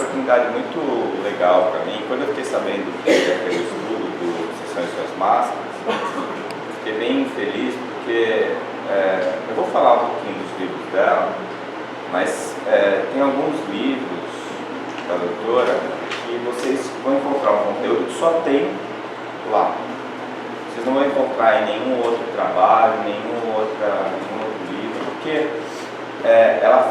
oportunidade muito legal para mim. Quando eu fiquei sabendo daquele estudo do Sessões e Suas Máscaras, fiquei bem feliz porque eu vou falar um pouquinho dos livros dela, mas tem alguns livros da doutora que vocês vão encontrar um conteúdo que só tem lá. Vocês não vão encontrar em nenhum outro trabalho, nenhum outro livro, porque ela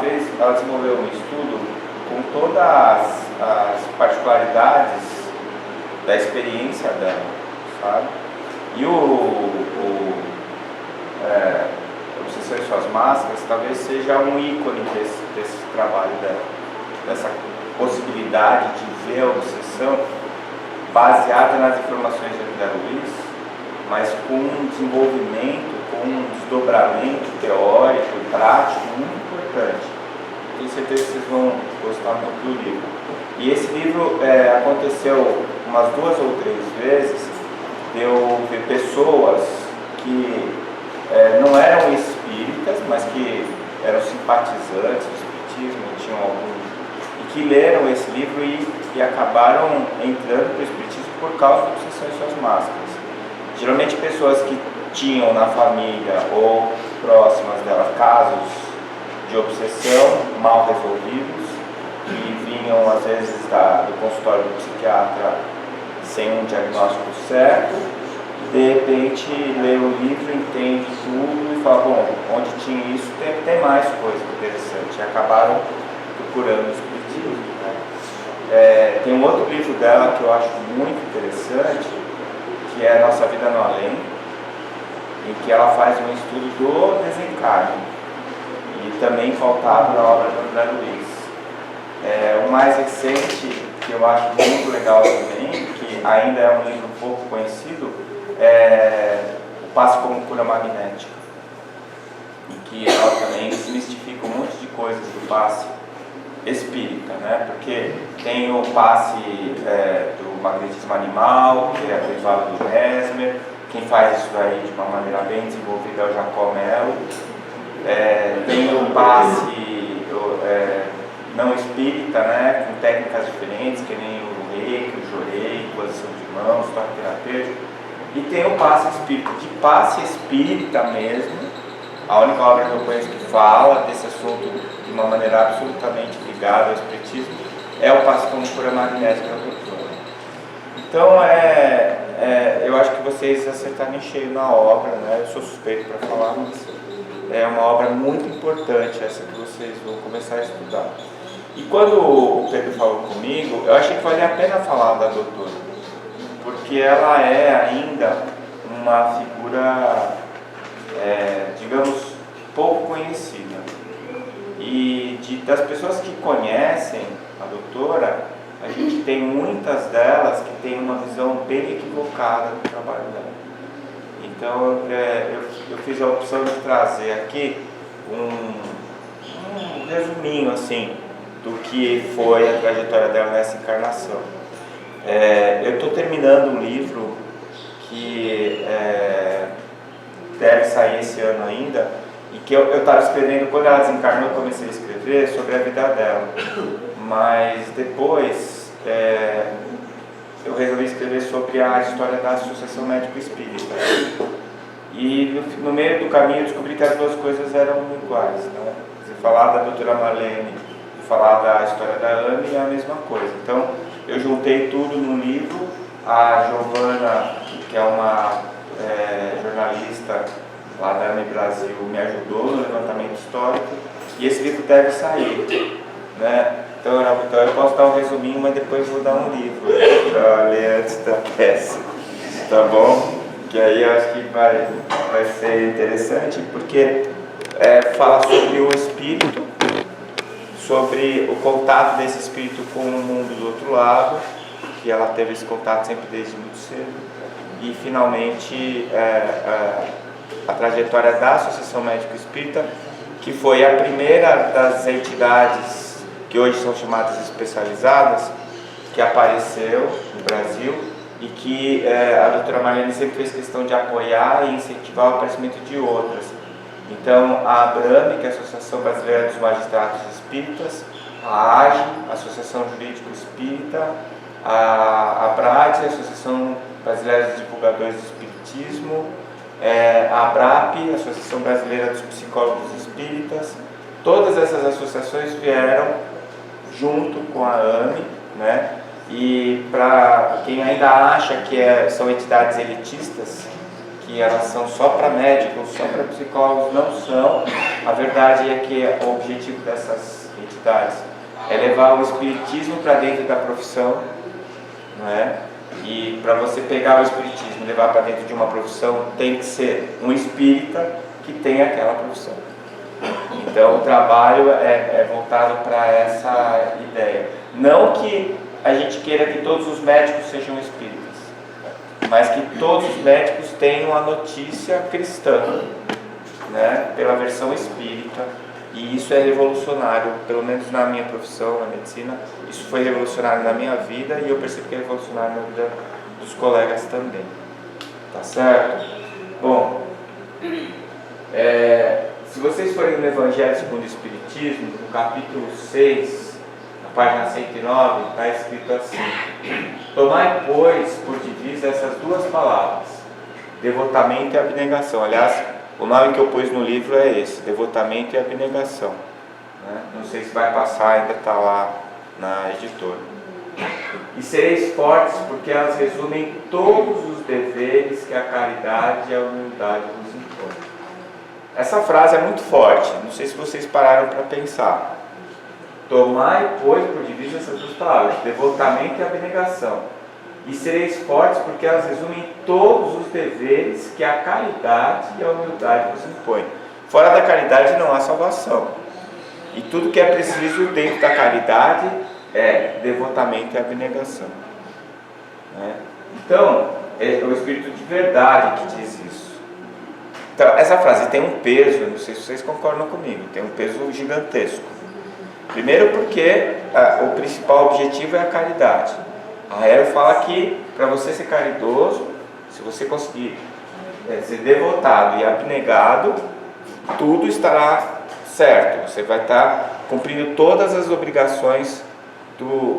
desenvolveu um estudo com todas as particularidades da experiência dela, sabe? E Obsessão e Suas Máscaras talvez seja um ícone desse trabalho dela, dessa possibilidade de ver a obsessão baseada nas informações de André Luiz, mas com um desenvolvimento, com um desdobramento teórico e prático muito importante. Tenho certeza que vocês vão gostar muito do livro. E esse livro aconteceu umas 2 ou 3 vezes de eu ver pessoas que não eram espíritas, mas que eram simpatizantes do espiritismo, tinham e que leram esse livro e acabaram entrando para o espiritismo por causa da Obsessão e Suas Máscaras. Geralmente pessoas que tinham na família ou próximas dela casos de obsessão mal resolvidos, que vinham às vezes do consultório do psiquiatra sem um diagnóstico certo, e de repente lê o livro, entende tudo e fala, bom, onde tinha isso tem mais coisa interessante, e acabaram procurando o espiritismo. Tem um outro livro dela que eu acho muito interessante, que é Nossa Vida no Além, em que ela faz um estudo do desencarne, e também pautado na obra do André Luiz. O mais recente, que eu acho muito legal também, que ainda é um livro pouco conhecido, é O Passe como Cura Magnética, em que ela também desmistifica um monte de coisas do passe espírita, né? Porque tem o passe do magnetismo animal, que é derivado do Mesmer. Quem faz isso aí de uma maneira bem desenvolvida é o Jacó Mello. Tem o passe não espírita, né? Com técnicas diferentes, que nem o reiki, o jorei, posição de mãos, toque terapêutico. E tem o passe espírita, de passe espírita mesmo. A única obra que eu conheço que fala desse assunto de uma maneira absolutamente ligada ao espiritismo é o Passe como Cura Magnética da doutora. Então, eu acho que vocês acertaram em cheio na obra, né? Eu sou suspeito para falar, mas é uma obra muito importante essa que vocês vão começar a estudar. E quando o Pedro falou comigo, eu achei que valia a pena falar da doutora, porque ela é ainda uma figura, digamos, pouco conhecida. E das pessoas que conhecem a doutora, a gente tem muitas delas que têm uma visão bem equivocada do trabalho dela. Então eu fiz a opção de trazer aqui um resuminho assim do que foi a trajetória dela nessa encarnação. Eu estou terminando um livro que deve sair esse ano ainda, e que eu estava escrevendo, quando ela desencarnou, eu comecei a escrever sobre a vida dela, mas depois eu resolvi escrever sobre a história da Associação Médico Espírita, e no meio do caminho eu descobri que as duas coisas eram iguais, né? Falar da doutora Marlene e falar da história da Anne é a mesma coisa. Então eu juntei tudo no livro. A Giovana, que é uma jornalista lá da AME Brasil, me ajudou no levantamento histórico, e esse livro deve sair, né? Então eu posso dar um resuminho, mas depois vou dar um livro para ler antes da peça, tá bom? Que aí eu acho que vai ser interessante, porque fala sobre o espírito, sobre o contato desse espírito com o mundo do outro lado, que ela teve esse contato sempre desde muito cedo, e finalmente a trajetória da Associação Médico Espírita, que foi a primeira das entidades que hoje são chamadas especializadas, que apareceu no Brasil, e que a doutora Marlene sempre fez questão de apoiar e incentivar o aparecimento de outras. Então a ABRAME, que é a Associação Brasileira dos Magistrados Espíritas, a AGE, a Associação Associação Jurídica Espírita, a ABRAD, a Associação Brasileira de Divulgadores do Espiritismo, a ABRAP, a Associação Brasileira dos Psicólogos Espíritas. Todas essas associações vieram junto com a AME, né? E para quem ainda acha que são entidades elitistas, que elas são só para médicos, só para psicólogos, não são. A verdade é que o objetivo dessas entidades é levar o espiritismo para dentro da profissão, não é? E para você pegar o espiritismo e levar para dentro de uma profissão, tem que ser um espírita que tem aquela profissão. Então o trabalho é voltado para essa ideia. Não que a gente queira que todos os médicos sejam espíritas, mas que todos os médicos tenham a notícia cristã, né, pela versão espírita. E isso é revolucionário, pelo menos na minha profissão, na medicina. Isso foi revolucionário na minha vida e eu percebo que é revolucionário na vida dos colegas também. Tá certo? Bom, se vocês forem no Evangelho segundo o Espiritismo, no capítulo 6, na página 109, está escrito assim: tomai, pois, por divisa essas duas palavras, devotamento e abnegação. Aliás, o nome que eu pus no livro é esse, devotamento e abnegação, né? Não sei se vai passar, ainda está lá na editora. E sereis fortes, porque elas resumem todos os deveres que a caridade e a humildade vos impõem. Essa frase é muito forte, não sei se vocês pararam para pensar. Tomai, pois, por divisa essas duas palavras, devotamento e abnegação. E sereis fortes, porque elas resumem todos os deveres que a caridade e a humildade vos impõem. Fora da caridade não há salvação. E tudo que é preciso dentro da caridade é devotamento e abnegação, né? Então, é o Espírito de verdade que diz isso. Então, essa frase tem um peso, não sei se vocês concordam comigo, tem um peso gigantesco. Primeiro porque o principal objetivo é a caridade. A Hero fala que para você ser caridoso, se você conseguir ser devotado e abnegado, tudo estará certo. Você vai estar cumprindo todas as obrigações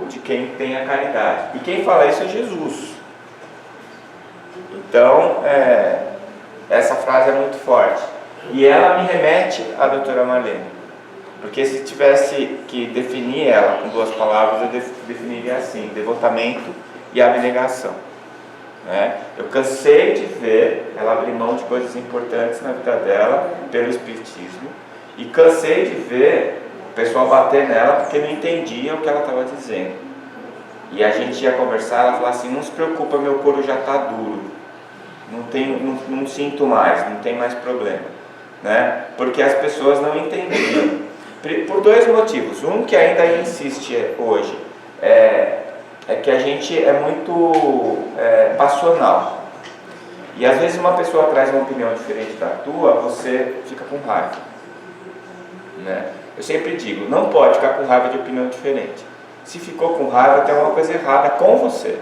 de quem tem a caridade. E quem fala isso é Jesus. Então, essa frase é muito forte. E ela me remete à doutora Marlene. Porque se tivesse que definir ela com duas palavras, eu definiria assim: devotamento e abnegação, né? Eu cansei de ver ela abrir mão de coisas importantes na vida dela pelo Espiritismo, e cansei de ver o pessoal bater nela porque não entendia o que ela estava dizendo. E a gente ia conversar, ela falava assim: não se preocupa, meu couro já está duro, não sinto mais, não tem mais problema, né? Porque as pessoas não entendiam. Por dois motivos. Um que ainda insiste hoje é que a gente é muito passional. E às vezes uma pessoa traz uma opinião diferente da tua, você fica com raiva, né? Eu sempre digo, não pode ficar com raiva de opinião diferente. Se ficou com raiva, tem alguma coisa errada com você,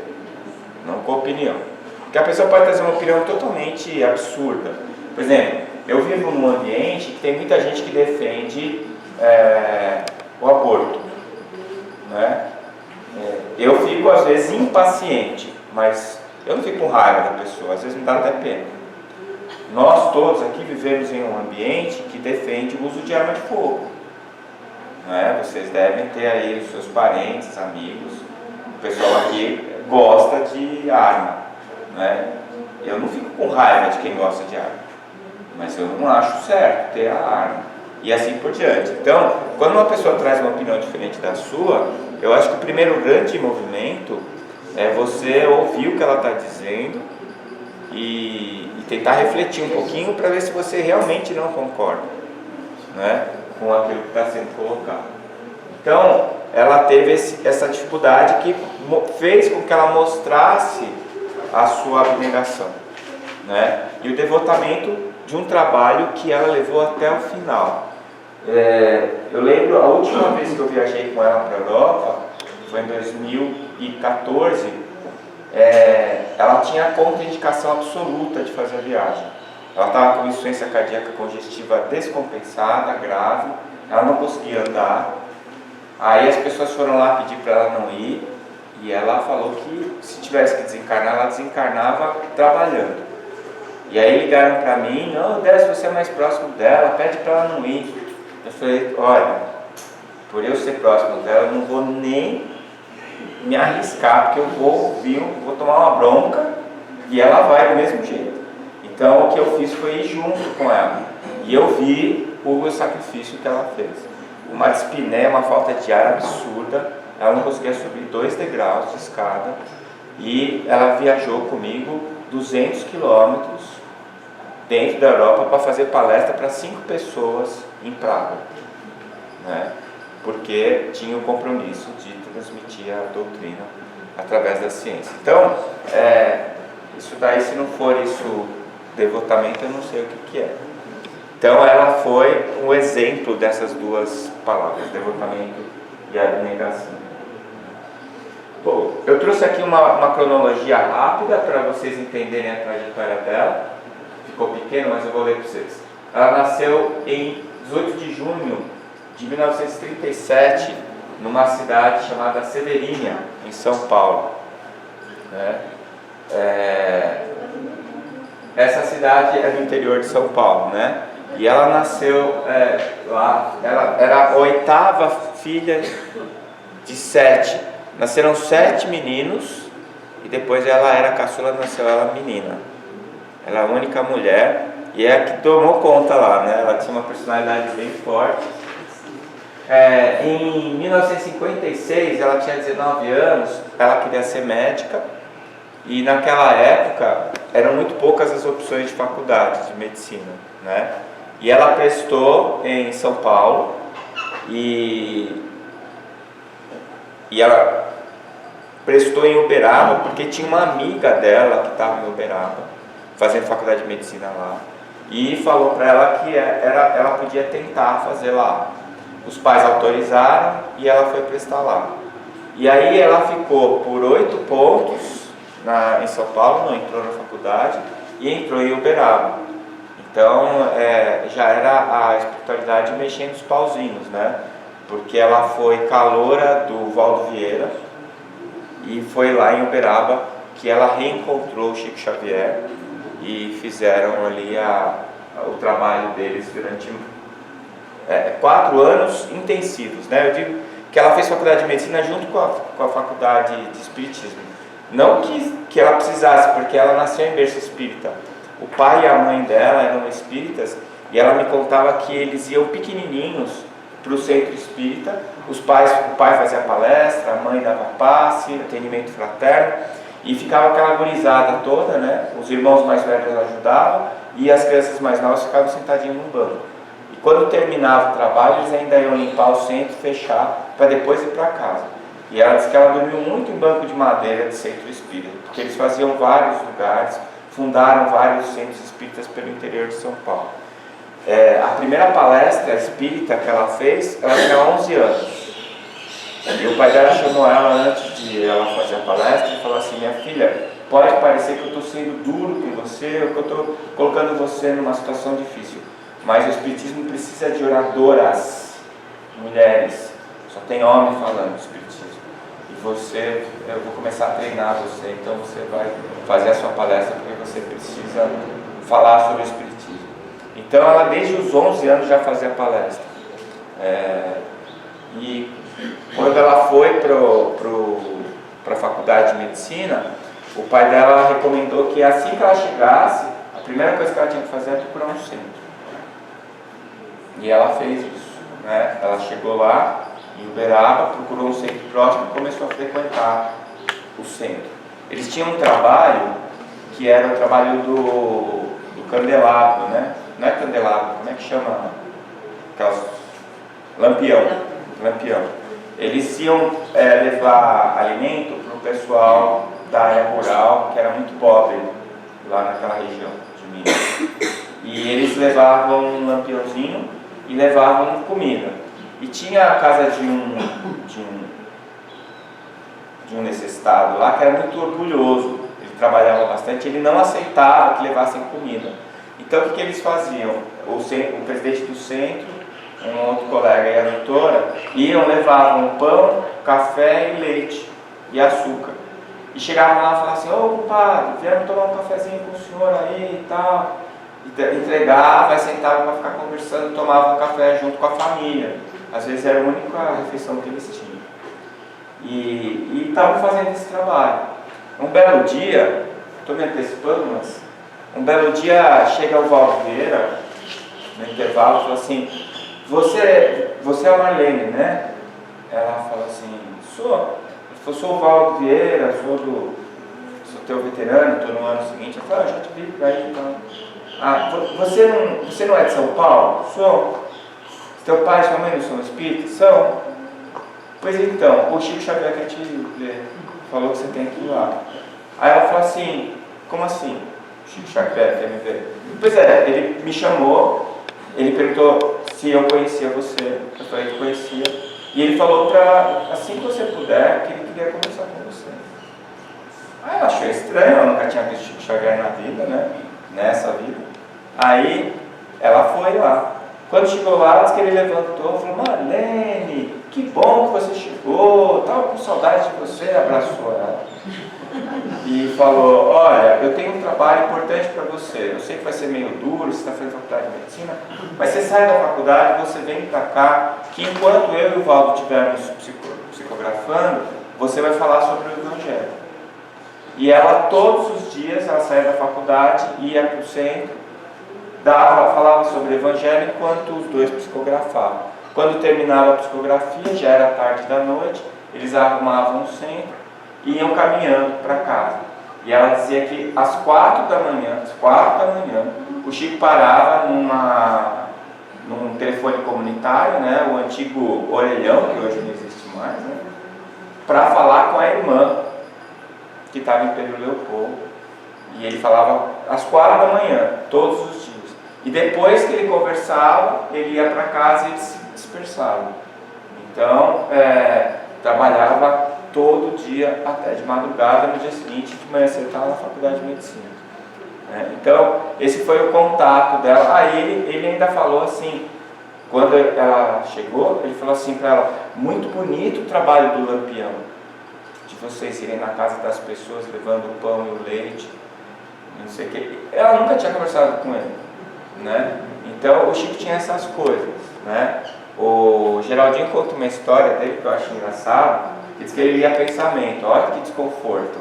não com a opinião. Porque a pessoa pode trazer uma opinião totalmente absurda. Por exemplo, eu vivo num ambiente que tem muita gente que defende o aborto, né? Eu fico às vezes impaciente, mas eu não fico com raiva da pessoa, às vezes me dá até pena. Nós todos aqui vivemos em um ambiente que defende o uso de arma de fogo, né? Vocês devem ter aí os seus parentes, amigos, o pessoal aqui gosta de arma, né? Eu não fico com raiva de quem gosta de arma, mas eu não acho certo ter a arma. E assim por diante. Então, quando uma pessoa traz uma opinião diferente da sua, eu acho que o primeiro grande movimento é você ouvir o que ela está dizendo e tentar refletir um pouquinho para ver se você realmente não concorda, né, com aquilo que está sendo colocado. Então, ela teve essa dificuldade que fez com que ela mostrasse a sua abnegação, né, e o devotamento de um trabalho que ela levou até o final. Eu lembro, a última vez que eu viajei com ela para a Europa, foi em 2014, ela tinha a contraindicação absoluta de fazer a viagem. Ela estava com insuficiência cardíaca congestiva descompensada, grave, ela não conseguia andar, Aí as pessoas foram lá pedir para ela não ir, e ela falou que se tivesse que desencarnar, ela desencarnava trabalhando. E aí ligaram para mim: não, Décio, você é mais próximo dela, pede para ela não ir. Eu falei: olha, por eu ser próximo dela, eu não vou nem me arriscar, porque eu vou ouvir, vou tomar uma bronca e ela vai do mesmo jeito. Então o que eu fiz foi ir junto com ela, e eu vi o sacrifício que ela fez. Uma dispneia, uma falta de ar absurda, ela não conseguia subir 2 degraus de escada, e ela viajou comigo 200 quilômetros dentro da Europa para fazer palestra para 5 pessoas em Praga, né? Porque tinha o compromisso de transmitir a doutrina através da ciência. Então, isso daí, se não for isso devotamento, eu não sei o que é. Então ela foi um exemplo dessas duas palavras, devotamento e abnegação. Bom, eu trouxe aqui uma cronologia rápida para vocês entenderem a trajetória dela. Ficou pequeno, mas eu vou ler para vocês. Ela nasceu em 18 de junho de 1937, numa cidade chamada Severínia, em São Paulo, né? Essa cidade é do interior de São Paulo, né? E ela nasceu lá. Ela era a 8ª filha de 7. Nasceram 7 meninos, e depois ela era caçula, nasceu ela menina. Ela é a única mulher, e é a que tomou conta lá, né? Ela tinha uma personalidade bem forte. Em 1956, ela tinha 19 anos, ela queria ser médica, e naquela época eram muito poucas as opções de faculdade de medicina, né? E ela prestou em São Paulo, e ela prestou em Uberaba, porque tinha uma amiga dela que estava em Uberaba, fazendo faculdade de medicina lá, e falou para ela que ela podia tentar fazer lá. Os pais autorizaram e ela foi prestar lá. E aí ela ficou por 8 pontos em São Paulo, não entrou na faculdade, e entrou em Uberaba. Então já era a espiritualidade mexendo os pauzinhos, né? Porque ela foi caloura do Valdo Vieira, e foi lá em Uberaba que ela reencontrou o Chico Xavier, e fizeram ali o trabalho deles durante 4 anos intensivos, né? Eu digo que ela fez faculdade de medicina junto com a faculdade de espiritismo. Não que ela precisasse, porque ela nasceu em berço espírita. O pai e a mãe dela eram espíritas, e ela me contava que eles iam pequenininhos para o centro espírita. O pai fazia palestra, a mãe dava passe, atendimento fraterno, e ficava aquela gurizada toda, né? Os irmãos mais velhos ajudavam, e as crianças mais novas ficavam sentadinhas no banco. E quando terminava o trabalho, eles ainda iam limpar o centro, fechar, para depois ir para casa. E ela disse que ela dormiu muito em banco de madeira de centro espírita, porque eles faziam vários lugares, fundaram vários centros espíritas pelo interior de São Paulo. A primeira palestra espírita que ela fez, ela tinha 11 anos. E o pai dela chamou ela antes de ela fazer a palestra e falou assim: minha filha, pode parecer que eu estou sendo duro com você, ou que eu estou colocando você numa situação difícil, mas o espiritismo precisa de oradoras, mulheres, só tem homem falando do espiritismo. E eu vou começar a treinar você, então você vai fazer a sua palestra porque você precisa falar sobre o espiritismo. Então ela desde os 11 anos já fazia palestra. E quando ela foi para a faculdade de medicina, o pai dela recomendou que assim que ela chegasse, a primeira coisa que ela tinha que fazer era procurar um centro. E ela fez isso, né? Ela chegou lá em Uberaba, procurou um centro próximo e começou a frequentar o centro. Eles tinham um trabalho que era o trabalho do candelabro, né? Não é candelabro, como é que chama? Lampião. Eles iam levar alimento para o pessoal da área rural, que era muito pobre lá naquela região de Minas. E eles levavam um lampiãozinho e levavam comida. E tinha a casa de um necessitado lá que era muito orgulhoso. Ele trabalhava bastante, ele não aceitava que levassem comida. Então o que eles faziam? O presidente do centro um outro colega e a doutora, iam, levavam pão, café e leite e açúcar. E chegavam lá e falavam assim: ô compadre, viemos tomar um cafezinho com o senhor aí e tal. Entregava, aí sentava para ficar conversando, tomava um café junto com a família. Às vezes era a única refeição que eles tinham. E estavam fazendo esse trabalho. Um belo dia, estou me antecipando, mas um belo dia chega o Valdo Vieira, no intervalo, e fala assim: você é a Marlene, né? Ela fala assim: sou o Valdo Vieira, sou teu veterano, estou no ano seguinte. Eu falo: já te vi por aí, então. Você não é de São Paulo? Sou. Teu pai e sua mãe não são espíritas? São. Pois então, o Chico Xavier quer te ver, falou que você tem que ir lá. Aí ela falou assim: como assim? O Chico Xavier quer me ver? Pois é, ele me chamou, ele perguntou se eu conhecia você, eu falei que conhecia, e ele falou para, assim que você puder, que ele queria conversar com você. Aí ela achou estranho, ela nunca tinha visto Chico Xavier na vida, né? Nessa vida. Aí ela foi lá. Quando chegou lá, disse que ele levantou e falou: Marlene, que bom que você chegou, estava com saudade de você, abraçou ela. E falou: olha, eu tenho um trabalho importante para você, eu sei que vai ser meio duro, você está fazendo faculdade de medicina, mas você sai da faculdade, você vem para cá, que enquanto eu e o Valdo estivermos psicografando, você vai falar sobre o Evangelho. E ela, todos os dias, ela saía da faculdade, ia para o centro, falava sobre o Evangelho enquanto os dois psicografavam. Quando terminava a psicografia, já era tarde da noite, eles arrumavam o centro e iam caminhando para casa. E ela dizia que às 4 da manhã, o Chico parava num telefone comunitário, né, o antigo orelhão, que hoje não existe mais, né, para falar com a irmã, que estava em Pedro Leopoldo. E ele falava às 4 da manhã, todos os dias. E depois que ele conversava, ele ia para casa e eles se dispersavam. Então, trabalhava todo dia até de madrugada, no dia seguinte, de manhã cedo, estava na faculdade de medicina. Então, esse foi o contato dela. Aí ele ainda falou assim, quando ela chegou, ele falou assim para ela: muito bonito o trabalho do Lampião, de vocês irem na casa das pessoas levando o pão e o leite, não sei o que. Ela nunca tinha conversado com ele, né? Então o Chico tinha essas coisas, né? O Geraldinho conta uma história dele que eu acho engraçado. Diz que ele lia pensamento, olha que desconforto.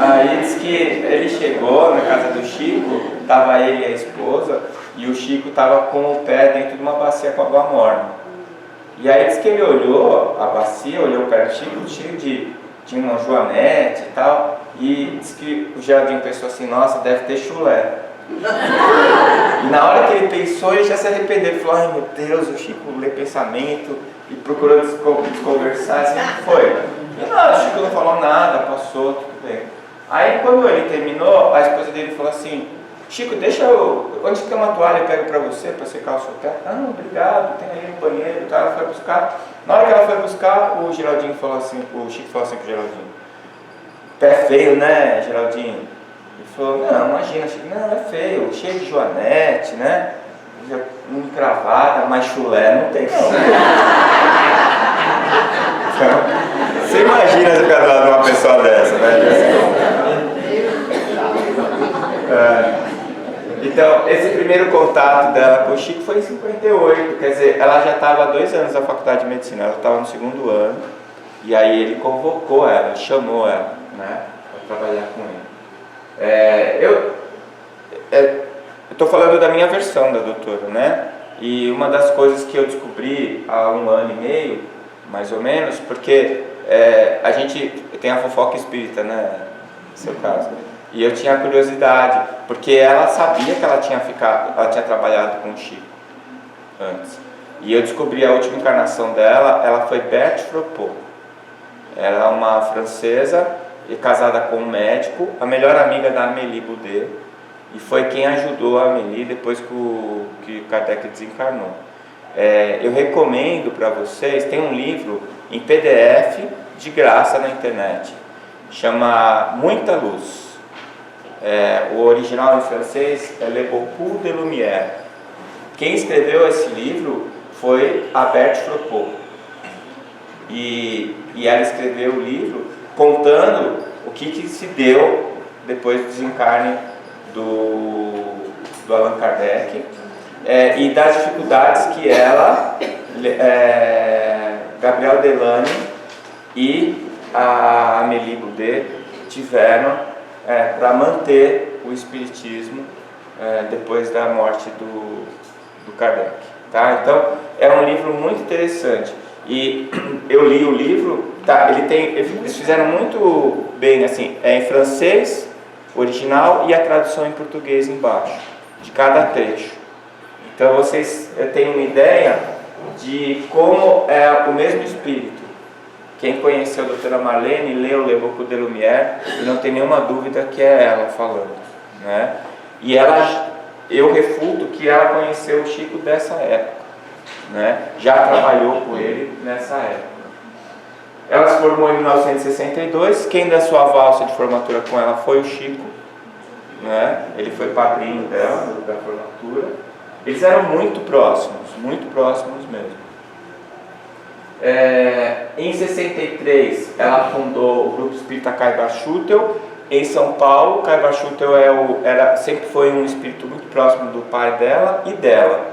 Aí diz que ele chegou na casa do Chico, estava ele e a esposa, e o Chico estava com o pé dentro de uma bacia com água morna. E aí diz que ele olhou a bacia, olhou o pé do Chico, tinha uma joanete e tal, e diz que o Geraldinho pensou assim: nossa, deve ter chulé. E na hora que ele pensou, ele já se arrependeu. Ele falou: ai meu Deus, o Chico lê pensamento e procurou desconversar, assim foi. E não, o Chico não falou nada, passou, tudo bem. Aí quando ele terminou, a esposa dele falou assim: Chico, onde tem uma toalha, eu pego pra você, pra secar o seu pé. Ah, não, obrigado, tem aí no banheiro e tal. Ela foi buscar. Na hora que ela foi buscar, o Chico falou assim pro Geraldinho: pé feio, né, Geraldinho? Ele falou: não, imagina, Chico, não, é feio, cheio de joanete, né? Encravada, mas chulé não tem não. Então, você imagina se ficar do lado de uma pessoa dessa, né? Então, esse primeiro contato dela com o Chico foi em 58, quer dizer, ela já estava há 2 anos na faculdade de medicina, ela estava no 2º ano, e aí ele convocou ela, chamou ela, né, para trabalhar com ele. Eu estou falando da minha versão da doutora, né, e uma das coisas que eu descobri há 1 ano e meio, mais ou menos, porque a gente tem a fofoca espírita, né, no seu caso. E eu tinha curiosidade, porque ela sabia que ela tinha trabalhado com o Chico antes. E eu descobri a última encarnação dela, ela foi Berthe Froppot. Ela é uma francesa e casada com um médico, a melhor amiga da Amélie Boudet, e foi quem ajudou a Amélie depois que Kardec desencarnou. Eu recomendo para vocês, tem um livro em PDF de graça na internet, chama Muita Luz. O original em francês é Le Beaucoup de Lumière, quem escreveu esse livro foi a Berthe Fropo. E ela escreveu o livro contando o que se deu depois do desencarne do Allan Kardec, e das dificuldades que ela, Gabriel Delany e a Amélie Boudet tiveram para manter o espiritismo depois da morte do Kardec. Tá? Então é um livro muito interessante. E eu li o livro, tá, eles fizeram muito bem, assim, em francês, original, e a tradução em português embaixo, de cada trecho. Então vocês têm uma ideia de como é o mesmo espírito. Quem conheceu a doutora Marlene, leu Le Beaucoup de Lumière, e não tem nenhuma dúvida que é ela falando, né? E eu refuto que ela conheceu o Chico dessa época. Né? Já trabalhou com ele nessa época. Ela se formou em 1962. Quem dançou a valsa de formatura com ela foi o Chico, né? Ele foi padrinho dela, da formatura. Eles eram muito próximos mesmo. Em 63 ela fundou o Grupo Espírita Caibar Schutel em São Paulo. Caibar Schutel sempre foi um espírito muito próximo do pai dela e dela.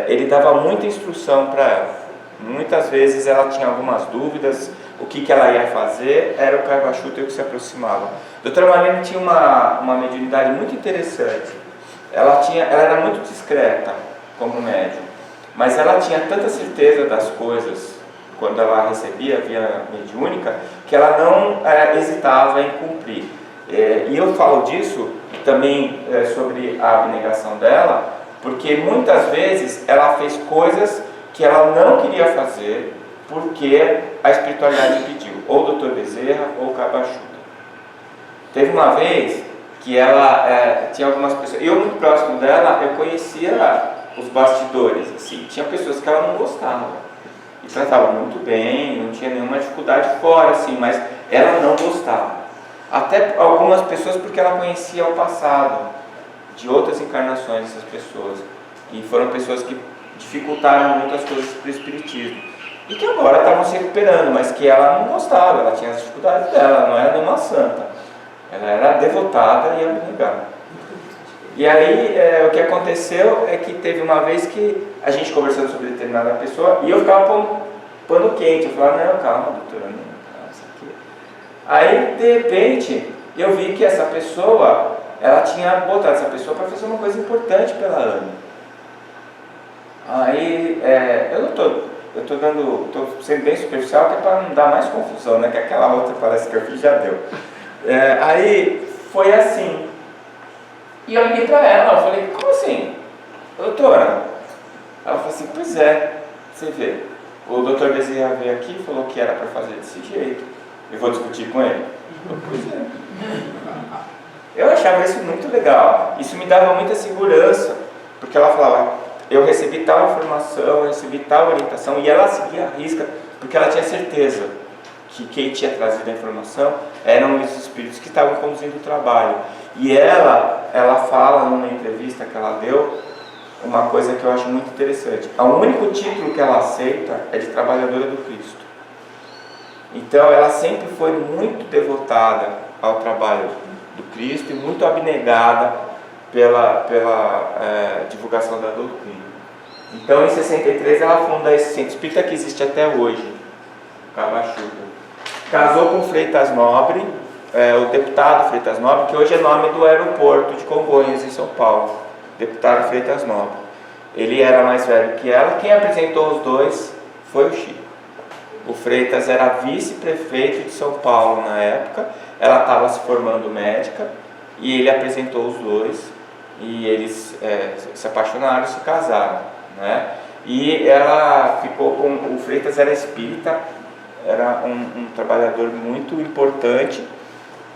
Ele dava muita instrução para ela. Muitas vezes ela tinha algumas dúvidas, o que ela ia fazer, era o Caibar Schutel que se aproximava. A doutora Marlene tinha uma mediunidade muito interessante. Ela era muito discreta como médium, mas ela tinha tanta certeza das coisas quando ela recebia via mediúnica, que ela não hesitava em cumprir. E eu falo disso também sobre a abnegação dela, porque muitas vezes ela fez coisas que ela não queria fazer porque a espiritualidade pediu, ou o Dr. Bezerra ou o Caibar Schutel. Teve uma vez que ela tinha algumas pessoas, eu muito próximo dela, eu conhecia os bastidores, assim, tinha pessoas que ela não gostava e tratava muito bem, não tinha nenhuma dificuldade fora, assim, mas ela não gostava. Até algumas pessoas porque ela conhecia o passado de outras encarnações dessas pessoas, e foram pessoas que dificultaram muitas coisas para o espiritismo e que agora estavam se recuperando, mas que ela não gostava, ela tinha as dificuldades dela, não era nenhuma santa, ela era devotada e abnegada. E aí o que aconteceu é que teve uma vez que a gente conversando sobre determinada pessoa e eu ficava pondo pano quente, eu falava, não, calma, doutora, não, isso aqui. Aí de repente eu vi que essa pessoa, ela tinha botado essa pessoa para fazer uma coisa importante pela Ana. Aí, eu estou sendo bem superficial, até para não dar mais confusão, né? Que aquela outra parece que eu fiz já deu. Aí foi assim. E eu liguei para ela, eu falei, como assim? Doutora? Ela falou assim, pois é, você vê. O doutor Bezerra veio aqui e falou que era para fazer desse jeito. Eu vou discutir com ele. Pois é. Eu achava isso muito legal, isso me dava muita segurança, porque ela falava, eu recebi tal informação, eu recebi tal orientação, e ela seguia a risca, porque ela tinha certeza que quem tinha trazido a informação eram os espíritos que estavam conduzindo o trabalho. E ela fala numa entrevista que ela deu, uma coisa que eu acho muito interessante. O único título que ela aceita é de trabalhadora do Cristo. Então ela sempre foi muito devotada ao trabalho do Cristo e muito abnegada pela divulgação da doutrina. Então em 63 ela funda esse centro espírita que existe até hoje, Caibar Schutel. Casou com Freitas Nobre, o deputado Freitas Nobre, que hoje é nome do aeroporto de Congonhas, em São Paulo, deputado Freitas Nobre. Ele era mais velho que ela, quem apresentou os dois foi o Chico. O Freitas era vice-prefeito de São Paulo na época, ela estava se formando médica e ele apresentou os dois e eles se apaixonaram, se casaram, né? E ela ficou com... O Freitas era espírita, era um trabalhador muito importante,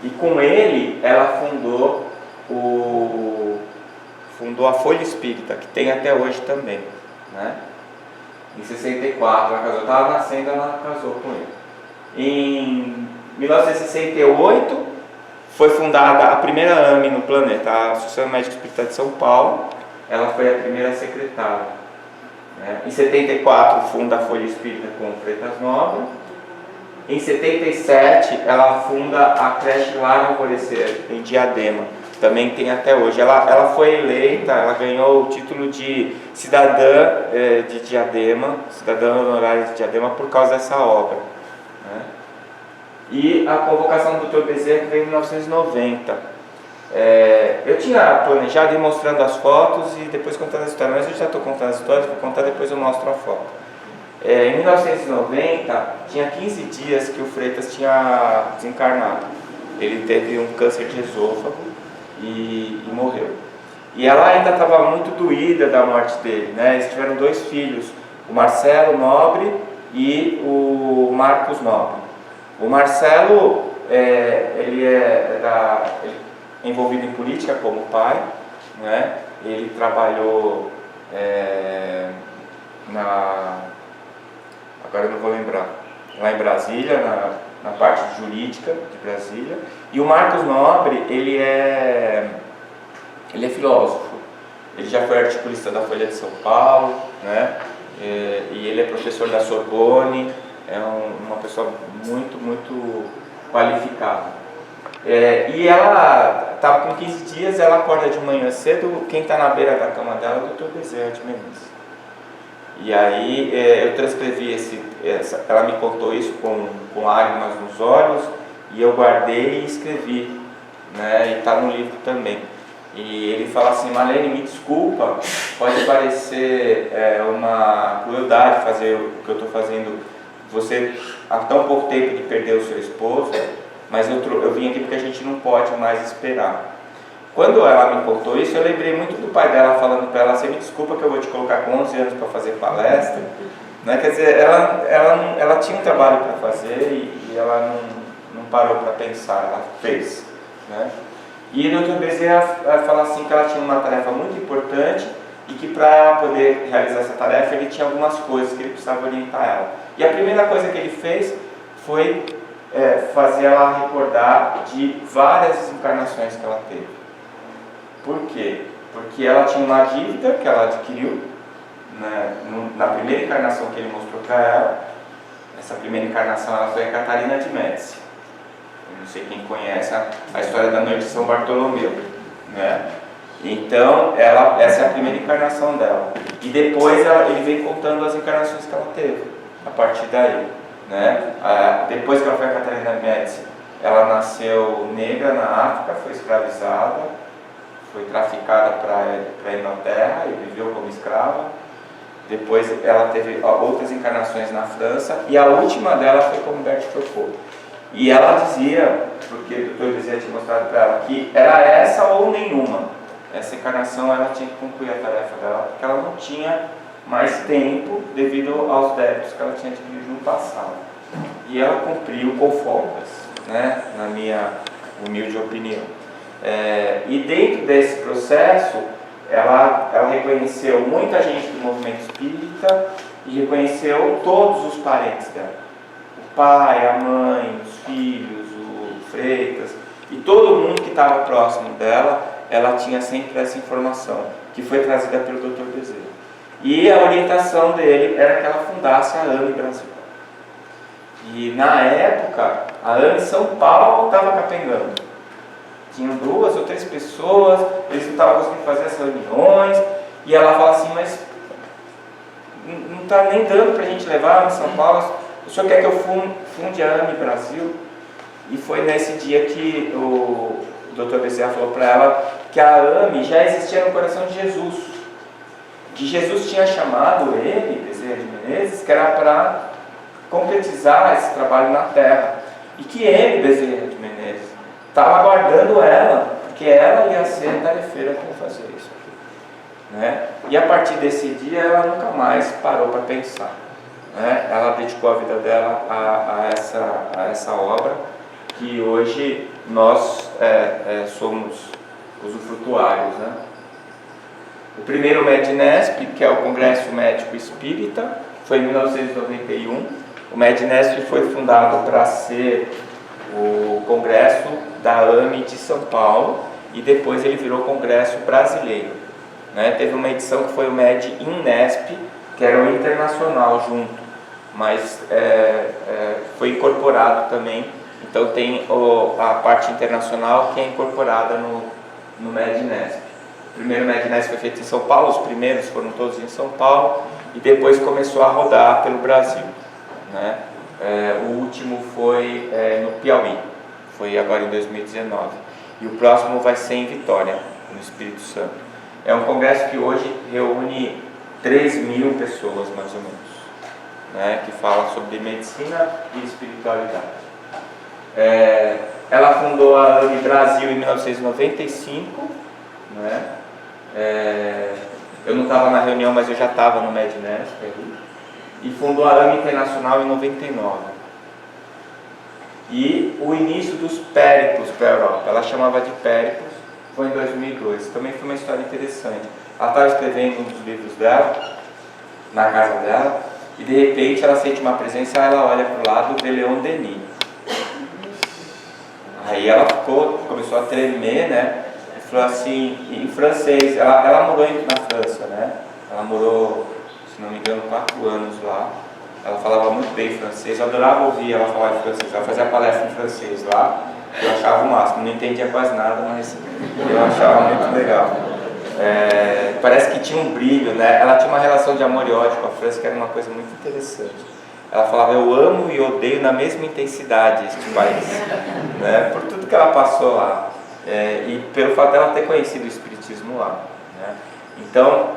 e com ele ela fundou a Folha Espírita, que tem até hoje também, né? Em 64 ela casou, estava nascendo, ela casou com ele. Em 1968 foi fundada a primeira AME no planeta, a Associação Médica Espírita de São Paulo, ela foi a primeira secretária. Né? Em 74 funda a Folha Espírita com Freitas Nobre. Em 77 ela funda a creche Lar Alvorecer em Diadema. Também tem até hoje. Ela foi eleita, ela ganhou o título de cidadã de Diadema, cidadã honorária de Diadema por causa dessa obra. Né? E a convocação do Dr. Bezerra veio em 1990. Eu tinha planejado ir mostrando as fotos e depois contando a história, mas eu já estou contando as histórias, vou contar depois eu mostro a foto. Em 1990, tinha 15 dias que o Freitas tinha desencarnado. Ele teve um câncer de esôfago e morreu. E ela ainda estava muito doída da morte dele, né? Eles tiveram 2 filhos, o Marcelo Nobre e o Marcos Nobre. O Marcelo, ele é envolvido em política como pai, né? Ele trabalhou agora eu não vou lembrar, lá em Brasília, na parte jurídica de Brasília. E o Marcos Nobre, ele é filósofo. Ele já foi articulista da Folha de São Paulo, né? E ele é professor da Sorbonne, é uma pessoa muito, muito qualificada. E ela estava com 15 dias, ela acorda de manhã cedo, quem está na beira da cama dela é o Dr. Bezerra de Menezes. E aí eu transcrevi ela me contou isso com lágrimas nos olhos, e eu guardei e escrevi, né? E está no livro também. E ele fala assim: Marlene, me desculpa, pode parecer uma crueldade fazer o que eu estou fazendo, você há tão pouco tempo de perder o seu esposo, mas eu vim aqui porque a gente não pode mais esperar. Quando ela me contou isso, eu lembrei muito do pai dela falando para ela: você me desculpa que eu vou te colocar com 11 anos para fazer palestra, né? Quer dizer, ela tinha um trabalho para fazer e ela não parou para pensar, ela fez, né? E o Dr. Bezerra fala assim que ela tinha uma tarefa muito importante e que para poder realizar essa tarefa ele tinha algumas coisas que ele precisava orientar ela. E a primeira coisa que ele fez foi fazer ela recordar de várias encarnações que ela teve. Por quê? Porque ela tinha uma dívida que ela adquiriu, né, na primeira encarnação que ele mostrou para ela. Essa primeira encarnação ela foi a Catarina de Médici. Eu não sei quem conhece a história da noite de São Bartolomeu, né? Então, essa é a primeira encarnação dela. E depois ele vem contando as encarnações que ela teve, a partir daí, né? Depois que ela foi a Catarina de Médici, ela nasceu negra na África, foi escravizada, foi traficada para a Inglaterra e viveu como escrava. Depois ela teve outras encarnações na França e a última dela foi como Berthe Foucault. E ela dizia, porque o Dr. Bezerra tinha mostrado para ela, que era essa ou nenhuma. Essa encarnação ela tinha que concluir a tarefa dela, porque ela não tinha mais tempo devido aos débitos que ela tinha adquirido no passado. E ela cumpriu com folgas, né, na minha humilde opinião. E dentro desse processo, ela reconheceu muita gente do movimento espírita e reconheceu todos os parentes dela. O pai, a mãe, os filhos, o Freitas, e todo mundo que estava próximo dela, ela tinha sempre essa informação, que foi trazida pelo Dr. Bezerra. E a orientação dele era que ela fundasse a AME Brasil. E na época, a AME São Paulo estava capengando. Tinham 2 ou 3 pessoas, eles não estavam conseguindo fazer as reuniões, e ela fala assim: mas não está nem dando para a gente levar em São Paulo, o senhor quer que eu funde a AME Brasil? E foi nesse dia que o Dr. Bezerra falou para ela que a AME já existia no coração de Jesus, que Jesus tinha chamado ele, Bezerra de Menezes, que era para concretizar esse trabalho na Terra, e que ele, Bezerra de Menezes, estava aguardando ela, porque ela ia ser tarefeira para fazer isso aqui, né? E a partir desse dia ela nunca mais parou para pensar, né? Ela dedicou a vida dela a essa obra, que hoje nós somos usufrutuários, né? O primeiro MEDNESP, que é o Congresso Médico Espírita, foi em 1991. O MEDNESP foi fundado para ser o Congresso da AME de São Paulo, e depois ele virou Congresso Brasileiro, né? Teve uma edição que foi o MED Inesp, que era o internacional junto, mas foi incorporado também. Então tem a parte internacional que é incorporada no MED Inesp. O primeiro MED Inesp foi feito em São Paulo, os primeiros foram todos em São Paulo, e depois começou a rodar pelo Brasil, né? O último foi no Piauí, foi agora em 2019. E o próximo vai ser em Vitória, no Espírito Santo. É um congresso que hoje reúne 3.000 pessoas, mais ou menos, né, que fala sobre medicina e espiritualidade. Ela fundou a AME Brasil em 1995, né? Eu não estava na reunião, mas eu já estava no MED-NESP e fundou a AME Internacional em 99. E o início dos périplos para a Europa, ela chamava de périplos, foi em 2002. Também foi uma história interessante. Ela estava escrevendo um dos livros dela, na casa dela, e de repente ela sente uma presença, ela olha para o lado e vê Leon Denis. Aí ela começou a tremer, né? E falou assim, em francês, ela morou na França, né? Ela morou, se não me engano, 4 anos lá. Ela falava muito bem francês, eu adorava ouvir ela falar em francês. Ela fazia palestra em francês lá, eu achava o máximo, não entendia quase nada, mas eu achava muito legal. Parece que tinha um brilho, né? Ela tinha uma relação de amor e ódio com a França que era uma coisa muito interessante. Ela falava, eu amo e odeio na mesma intensidade este país, né? Por tudo que ela passou lá, e pelo fato dela ter conhecido o Espiritismo lá, né? Então,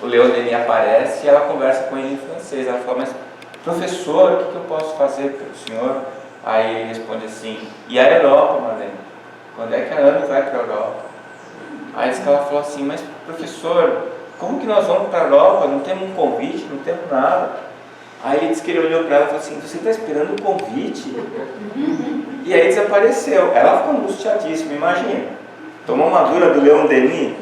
o Leon Denis aparece e ela conversa com ele em francês. Ela fala, mas professor, o que eu posso fazer pelo senhor? Aí ele responde assim, e a Europa, Marlene? Quando é que a AME vai para a Europa? Aí ela falou assim, mas professor, como que nós vamos para a Europa? Não temos um convite, não temos nada. Aí ele disse que ele olhou para ela e falou assim, você está esperando um convite? E aí desapareceu. Ela ficou angustiadíssima, imagina. Tomou uma dura do Leon Denis.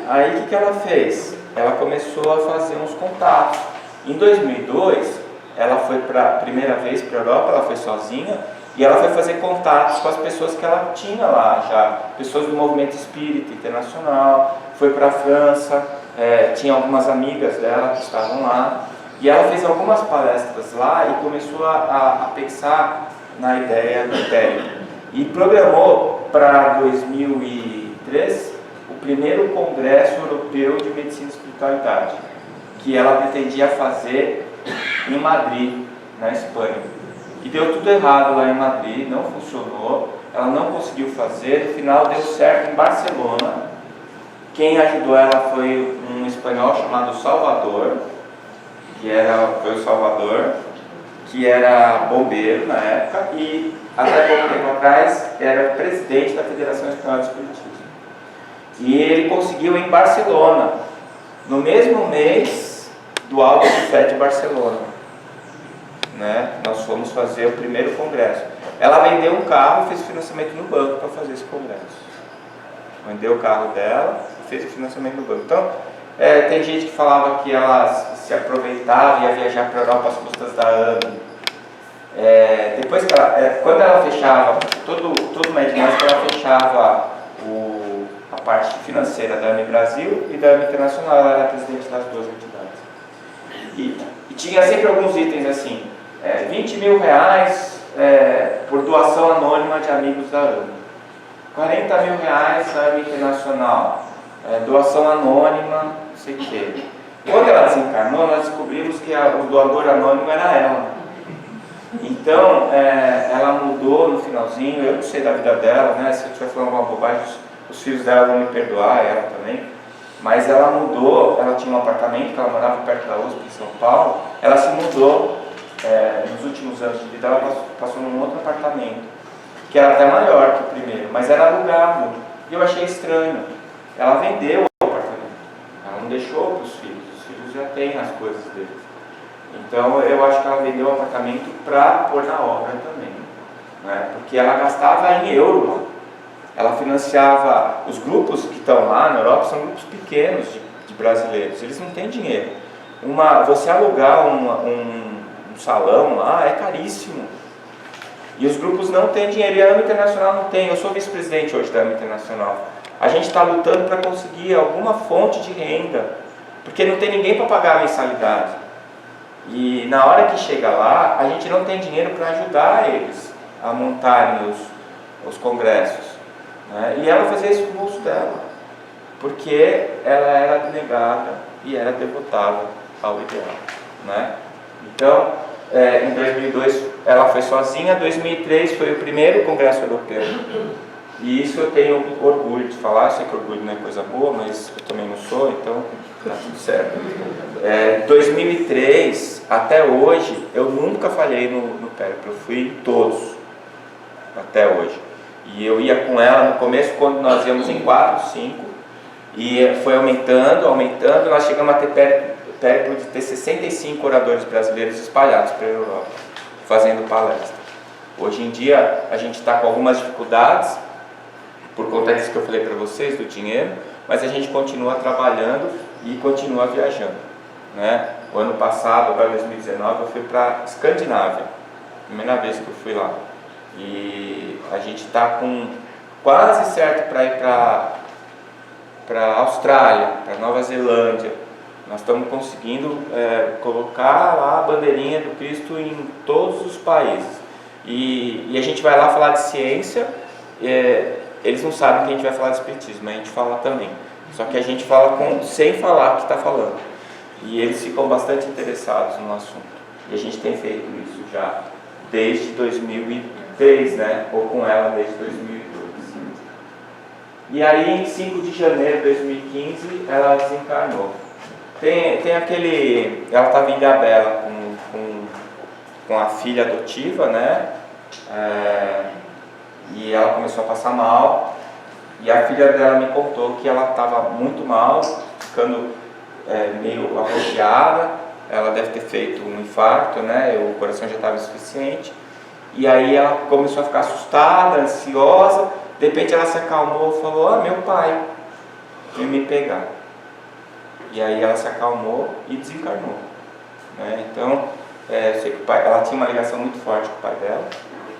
Aí o que ela fez? Ela começou a fazer uns contatos. Em 2002, ela foi a primeira vez para a Europa, ela foi sozinha, e ela foi fazer contatos com as pessoas que ela tinha lá já, pessoas do movimento espírita internacional, foi para a França, tinha algumas amigas dela que estavam lá, e ela fez algumas palestras lá e começou a pensar na ideia do périplo. E programou para 2003 o primeiro Congresso Europeu de Medicina e Espiritualidade, que ela pretendia fazer em Madrid, na Espanha. E deu tudo errado lá em Madrid, não funcionou, ela não conseguiu fazer, no final deu certo em Barcelona. Quem ajudou ela foi um espanhol chamado Salvador, foi o Salvador, que era bombeiro na época e até pouco tempo atrás era presidente da Federação Espanhola de Espiritismo. E ele conseguiu em Barcelona, no mesmo mês do Alto de Fé de Barcelona, né? Nós fomos fazer o primeiro congresso. Ela vendeu um carro e fez financiamento no banco para fazer esse congresso. Vendeu o carro dela e fez o financiamento no banco. Então, tem gente que falava que ela se aproveitava e ia viajar para a Europa às custas da AME. Depois que quando ela fechava, todo o MED-NESP, ela fechava a parte financeira da AME Brasil e da AME Internacional. Ela era presidente das duas entidades. E tinha sempre alguns itens assim, 20 mil reais por doação anônima de amigos da AME, 40 mil reais da AME Internacional, doação anônima, não sei o quê. Quando ela desencarnou, nós descobrimos que o doador anônimo era ela. Então, ela mudou no finalzinho. Eu não sei da vida dela, né? Se eu estiver falando alguma bobagem, os filhos dela vão me perdoar, ela também. Mas ela mudou, ela tinha um apartamento, que ela morava perto da USP em São Paulo. Ela se mudou, nos últimos anos de vida, ela passou num outro apartamento, que era até maior que o primeiro, mas era alugado. E eu achei estranho. Ela vendeu o apartamento, ela não deixou para os filhos já têm as coisas deles. Então eu acho que ela vendeu o apartamento para pôr na obra também, né? Porque ela gastava em euro. Ela financiava os grupos que estão lá na Europa, são grupos pequenos de brasileiros, eles não têm dinheiro. Você alugar um salão lá é caríssimo. E os grupos não têm dinheiro, e a AME Internacional não tem. Eu sou vice-presidente hoje da AME Internacional. a gente está lutando para conseguir alguma fonte de renda, porque não tem ninguém para pagar a mensalidade. E na hora que chega lá, a gente não tem dinheiro para ajudar eles a montarem os congressos, né? E ela fazia isso no bolso dela, porque ela era abnegada e era devotada ao ideal, né? Então, em 2002 ela foi sozinha, 2003 foi o primeiro congresso europeu. E isso eu tenho orgulho de falar. Eu sei que orgulho não é coisa boa, mas eu também não sou, então tá tudo certo. 2003 até hoje, eu nunca falhei no Périplo, eu fui em todos, até hoje. E eu ia com ela no começo, quando nós íamos em 4, 5, e foi aumentando, nós chegamos a ter Périplo de ter 65 oradores brasileiros espalhados pela Europa, fazendo palestra. Hoje em dia, a gente está com algumas dificuldades, por conta disso que eu falei para vocês, do dinheiro, mas a gente continua trabalhando e continua viajando, né? O ano passado, agora 2019, eu fui para Escandinávia, primeira vez que eu fui lá, e a gente está com quase certo para ir para Austrália, para Nova Zelândia. Nós estamos conseguindo colocar lá a bandeirinha do Cristo em todos os países, e a gente vai lá falar de ciência. Eles não sabem que a gente vai falar de espiritismo, a gente fala também. Só que a gente fala sem falar que está falando. E eles ficam bastante interessados no assunto. E a gente tem feito isso já desde 2003, né? Ou com ela desde 2002. E aí, em 5 de janeiro de 2015, ela desencarnou. Tem aquele... Ela estava em Ilhabela com a filha adotiva, né? E ela começou a passar mal, e a filha dela me contou que ela estava muito mal, ficando meio apoteada. Ela deve ter feito um infarto, né? O coração já estava insuficiente, e aí ela começou a ficar assustada, ansiosa. De repente ela se acalmou e falou: meu pai veio me pegar. E aí ela se acalmou e desencarnou, né? Então, eu sei que o pai, ela tinha uma ligação muito forte com o pai dela,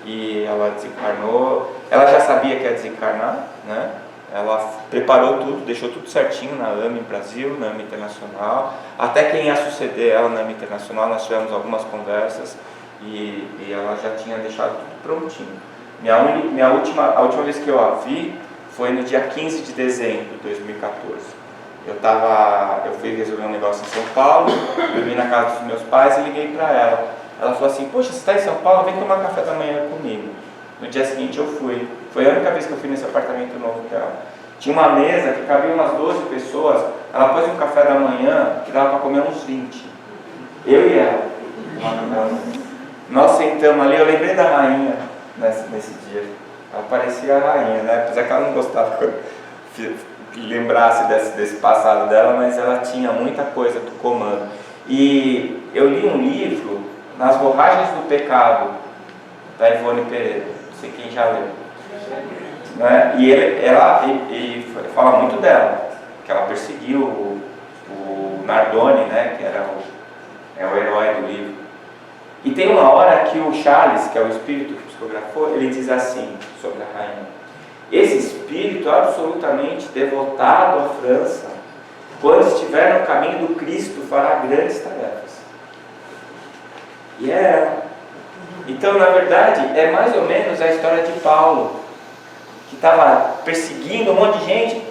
e ela desencarnou. Ela já sabia que ia desencarnar, né? Ela preparou tudo, deixou tudo certinho na AME Brasil, na AME Internacional. Até quem ia suceder ela na AME Internacional, nós tivemos algumas conversas, e ela já tinha deixado tudo prontinho. A última vez que eu a vi foi no dia 15 de dezembro de 2014. Eu fui resolver um negócio em São Paulo, dormi na casa dos meus pais e liguei para ela. Ela falou assim: poxa, você está em São Paulo? Vem tomar café da manhã comigo. No dia seguinte eu fui. Foi a única vez que eu fui nesse apartamento novo dela. Tinha uma mesa que cabia umas 12 pessoas. Ela pôs um café da manhã que dava para comer uns 20. Eu e ela. Nós sentamos ali, eu lembrei da rainha nesse dia. Ela parecia a rainha, né? Apesar que ela não gostava que eu lembrasse desse passado dela, mas ela tinha muita coisa do comando. E eu li um livro, Nas Borragens do Pecado, da Ivone Pereira, não sei quem já leu, né? E ela fala muito dela, que ela perseguiu o Nardoni, né? Que era o herói do livro. E tem uma hora que o Charles, que é o espírito que psicografou, ele diz assim sobre a rainha: esse espírito absolutamente devotado à França, quando estiver no caminho do Cristo, fará grandes tarefas. E é ela. Então, na verdade, é mais ou menos a história de Paulo, que estava perseguindo um monte de gente,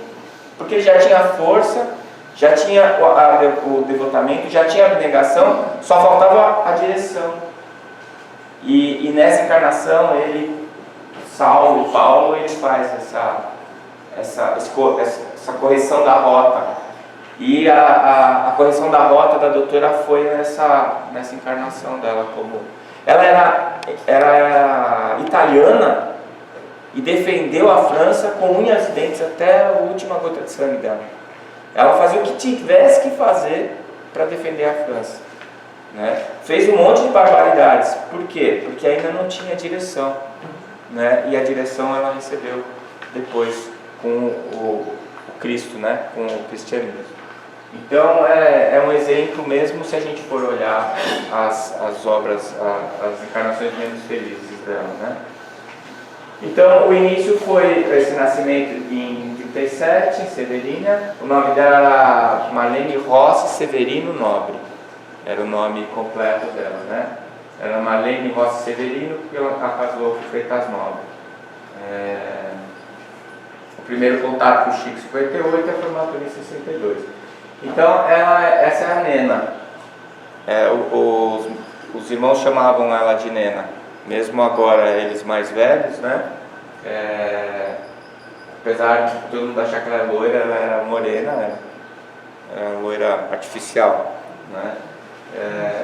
porque ele já tinha força, já tinha o devotamento, já tinha a abnegação, só faltava a direção. E nessa encarnação, Paulo, ele faz essa correção da rota. E a correção da rota da doutora foi nessa encarnação dela. Ela era italiana e defendeu a França com unhas e dentes até a última gota de sangue dela. Ela fazia o que tivesse que fazer para defender a França, né? Fez um monte de barbaridades. Por quê? Porque ainda não tinha direção, né? E a direção ela recebeu depois com o Cristo, né? Com o cristianismo. Então é um exemplo mesmo se a gente for olhar as obras, as encarnações menos felizes dela, né? Então o início foi esse nascimento de 1937, em Severina. O nome dela era Marlene Rossi Severino Nobre. Era o nome completo dela, né? Era Marlene Rossi Severino, porque ela casou com Freitas Nobre. O primeiro contato com o Chico em 58 e a formatura em 62. Então, essa é a Nena. Os irmãos chamavam ela de Nena. Mesmo agora, eles mais velhos, né? Apesar de todo mundo achar que ela é loira, ela era morena, era loira artificial, né?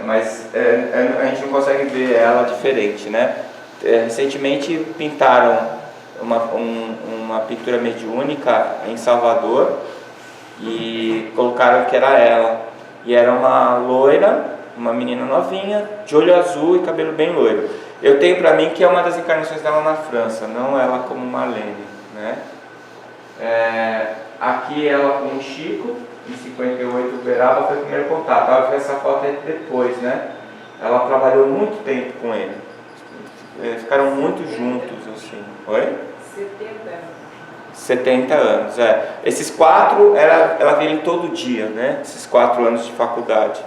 Mas a gente não consegue ver ela diferente, né? Recentemente pintaram uma pintura mediúnica em Salvador e colocaram que era ela. E era uma loira, uma menina novinha, de olho azul e cabelo bem loiro. Eu tenho pra mim que é uma das encarnações dela na França, não ela como Marlene, né? Aqui ela com o Chico, em 58 o Uberaba foi o primeiro contato. Ela fez essa foto depois, né? Ela trabalhou muito tempo com ele. Ficaram muito juntos, assim. Oi? 70 anos, Esses 4, ela via ele todo dia, né? Esses 4 anos de faculdade.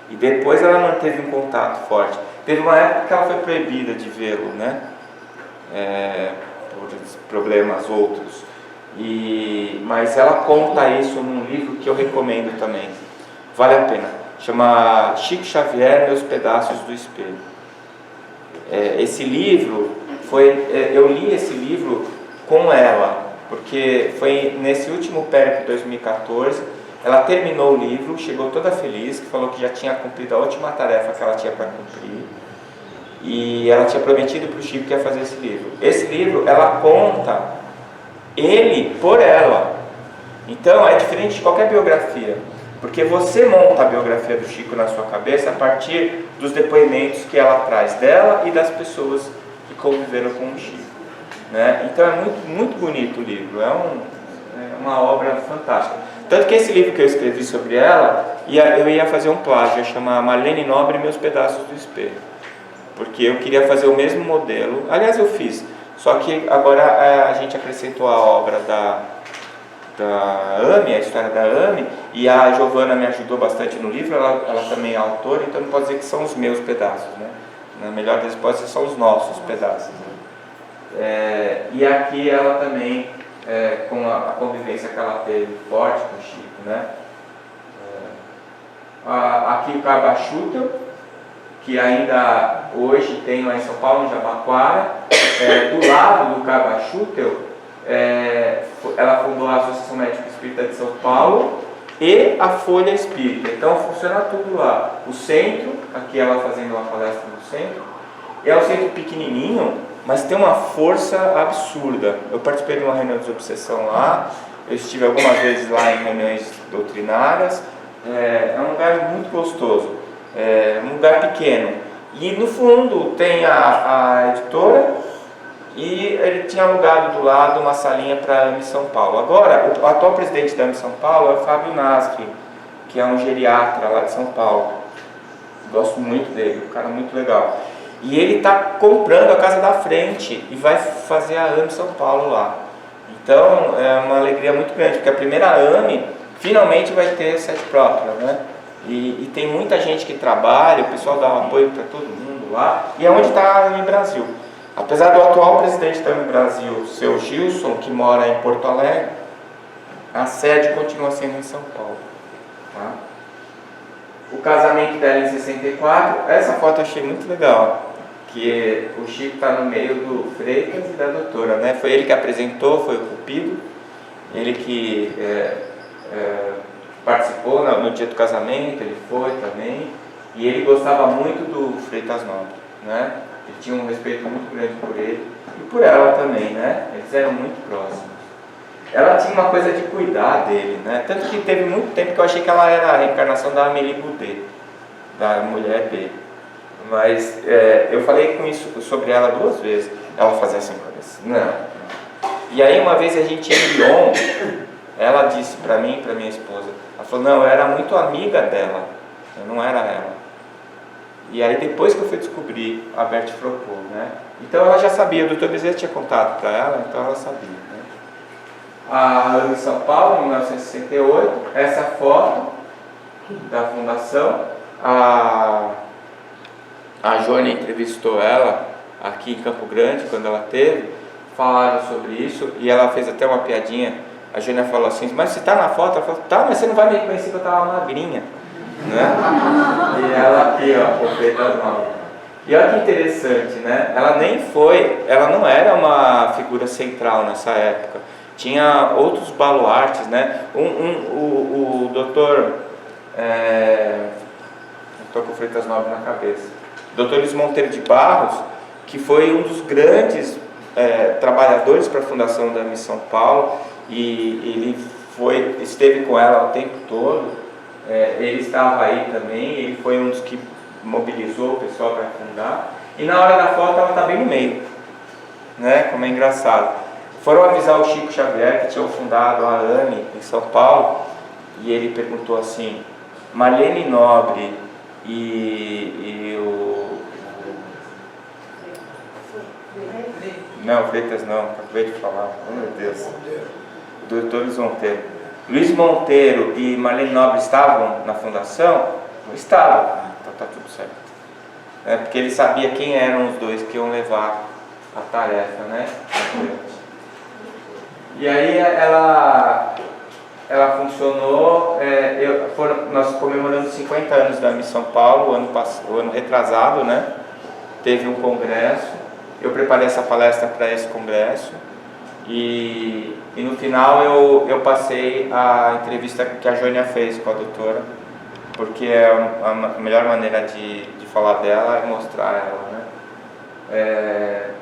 E depois ela manteve um contato forte. Teve uma época que ela foi proibida de vê-lo, né? Por problemas outros. Mas ela conta isso num livro que eu recomendo também. Vale a pena. Chama Chico Xavier, Meus Pedaços do Espelho. Esse livro, eu li esse livro com ela, porque foi nesse último périplo de 2014, ela terminou o livro, chegou toda feliz, que falou que já tinha cumprido a última tarefa que ela tinha para cumprir, e ela tinha prometido para o Chico que ia fazer esse livro. Esse livro, ela conta ele por ela. Então é diferente de qualquer biografia, porque você monta a biografia do Chico na sua cabeça a partir dos depoimentos que ela traz dela e das pessoas que conviveram com o Chico, né? Então é muito, muito bonito o livro, é uma obra fantástica. Tanto que esse livro que eu escrevi sobre ela, eu ia fazer um plágio, ia chamar Marlene Nobre e Meus Pedaços do Espelho, porque eu queria fazer o mesmo modelo. Aliás, eu fiz, só que agora a gente acrescentou a obra da AME, a história da AME, e a Giovana me ajudou bastante no livro, ela também é autora, então não pode dizer que são os meus pedaços, né? Na melhor das hipóteses, são os nossos pedaços, né? E aqui ela também, com a convivência que ela teve forte com o Chico, né? Aqui o Cabachuta, que ainda hoje tem lá em São Paulo, em Jabaquara. Do lado do Cabachuta, ela fundou a Associação Médica Espírita de São Paulo e a Folha Espírita. Então funciona tudo lá. O centro, aqui ela fazendo uma palestra no centro, é um centro pequenininho, mas tem uma força absurda. Eu participei de uma reunião de obsessão lá, eu estive algumas vezes lá em reuniões doutrinárias. É um lugar muito gostoso, um lugar pequeno. E no fundo tem a editora, e ele tinha alugado do lado uma salinha para a AME São Paulo. Agora, o atual presidente da AME São Paulo é o Fábio Nasri, que é um geriatra lá de São Paulo. Gosto muito dele, um cara muito legal. E ele está comprando a casa da frente e vai fazer a AME São Paulo lá. Então é uma alegria muito grande, porque a primeira AME finalmente vai ter sede própria, né? E tem muita gente que trabalha, o pessoal dá um apoio para todo mundo lá, e é onde está a AME Brasil. Apesar do atual presidente da AME Brasil, seu Gilson, que mora em Porto Alegre, a sede continua sendo em São Paulo, tá? O casamento dela em 64, essa foto eu achei muito legal, que o Chico está no meio do Freitas e da doutora, né? Foi ele que apresentou, foi o Cupido, ele que participou no dia do casamento, ele foi também, e ele gostava muito do Freitas Nobre, né? Ele tinha um respeito muito grande por ele e por ela também, né? Eles eram muito próximos. Ela tinha uma coisa de cuidar dele, né? Tanto que teve muito tempo que eu achei que ela era a reencarnação da Amélie Boudet, da mulher dele. Mas eu falei sobre ela 2 vezes. Ela fazia assim, não. E aí uma vez a gente em Lyon, ela disse para mim e para minha esposa, ela falou, não, eu era muito amiga dela, eu não era ela. E aí depois que eu fui descobrir a Berthe Fropo, né? Então ela já sabia, o Dr. Bezerra tinha contado para ela, então ela sabia, né? a AME São Paulo, em 1968, essa foto da fundação. A Jônia entrevistou ela aqui em Campo Grande, quando ela teve, falaram sobre isso, e ela fez até uma piadinha. A Jônia falou assim, mas você está na foto? Ela falou, tá, mas você não vai me reconhecer que eu estava magrinha, né? E ela aqui, ó, com Freitas Novas. E olha que interessante, né? Ela não era uma figura central nessa época. Tinha outros baluartes, né? O doutor, estou com Freitas Novas na cabeça, o doutor Luiz Monteiro de Barros, que foi um dos grandes trabalhadores para a fundação da Missão Paulo, e ele esteve com ela o tempo todo. Ele estava aí também, ele foi um dos que mobilizou o pessoal para fundar, e na hora da foto ela está bem no meio, né? Como é engraçado. Foram avisar o Chico Xavier, que tinha fundado a AME em São Paulo, e ele perguntou assim, Marlene Nobre e o... Não, Freitas não, acabei de falar, oh meu Deus, doutor Luiz Monteiro. Luiz Monteiro e Marlene Nobre estavam na fundação? Não estavam. Então tá tudo certo. Porque ele sabia quem eram os dois que iam levar a tarefa, né? E aí ela funcionou. Nós comemoramos 50 anos da Missão Paulo, o ano retrasado, né? Teve um congresso. Eu preparei essa palestra para esse congresso. E no final eu passei a entrevista que a Jônia fez com a doutora, porque a melhor maneira de falar dela é mostrar ela, né?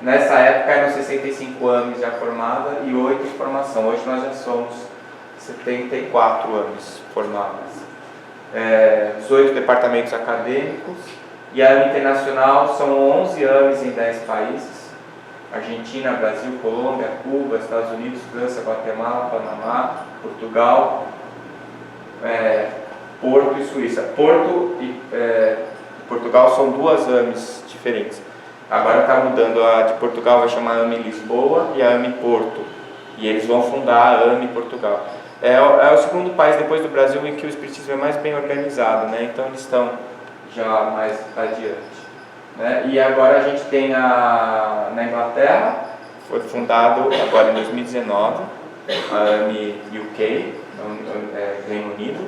Nessa época eram 65 anos já formada e 8 em formação. Hoje nós já somos 74 anos formadas. 18 departamentos acadêmicos, e a AME Internacional são 11 AMEs em 10 países. Argentina, Brasil, Colômbia, Cuba, Estados Unidos, França, Guatemala, Panamá, Portugal, Porto e Suíça. Porto e Portugal são duas AMEs diferentes. Agora está mudando, a de Portugal vai chamar AME Lisboa e a AME Porto. E eles vão fundar a AME Portugal. É o segundo país depois do Brasil em que o espiritismo é mais bem organizado, né? Então eles estão já mais adiante. E agora a gente tem na Inglaterra, foi fundado agora em 2019, a AME UK, Reino Unido,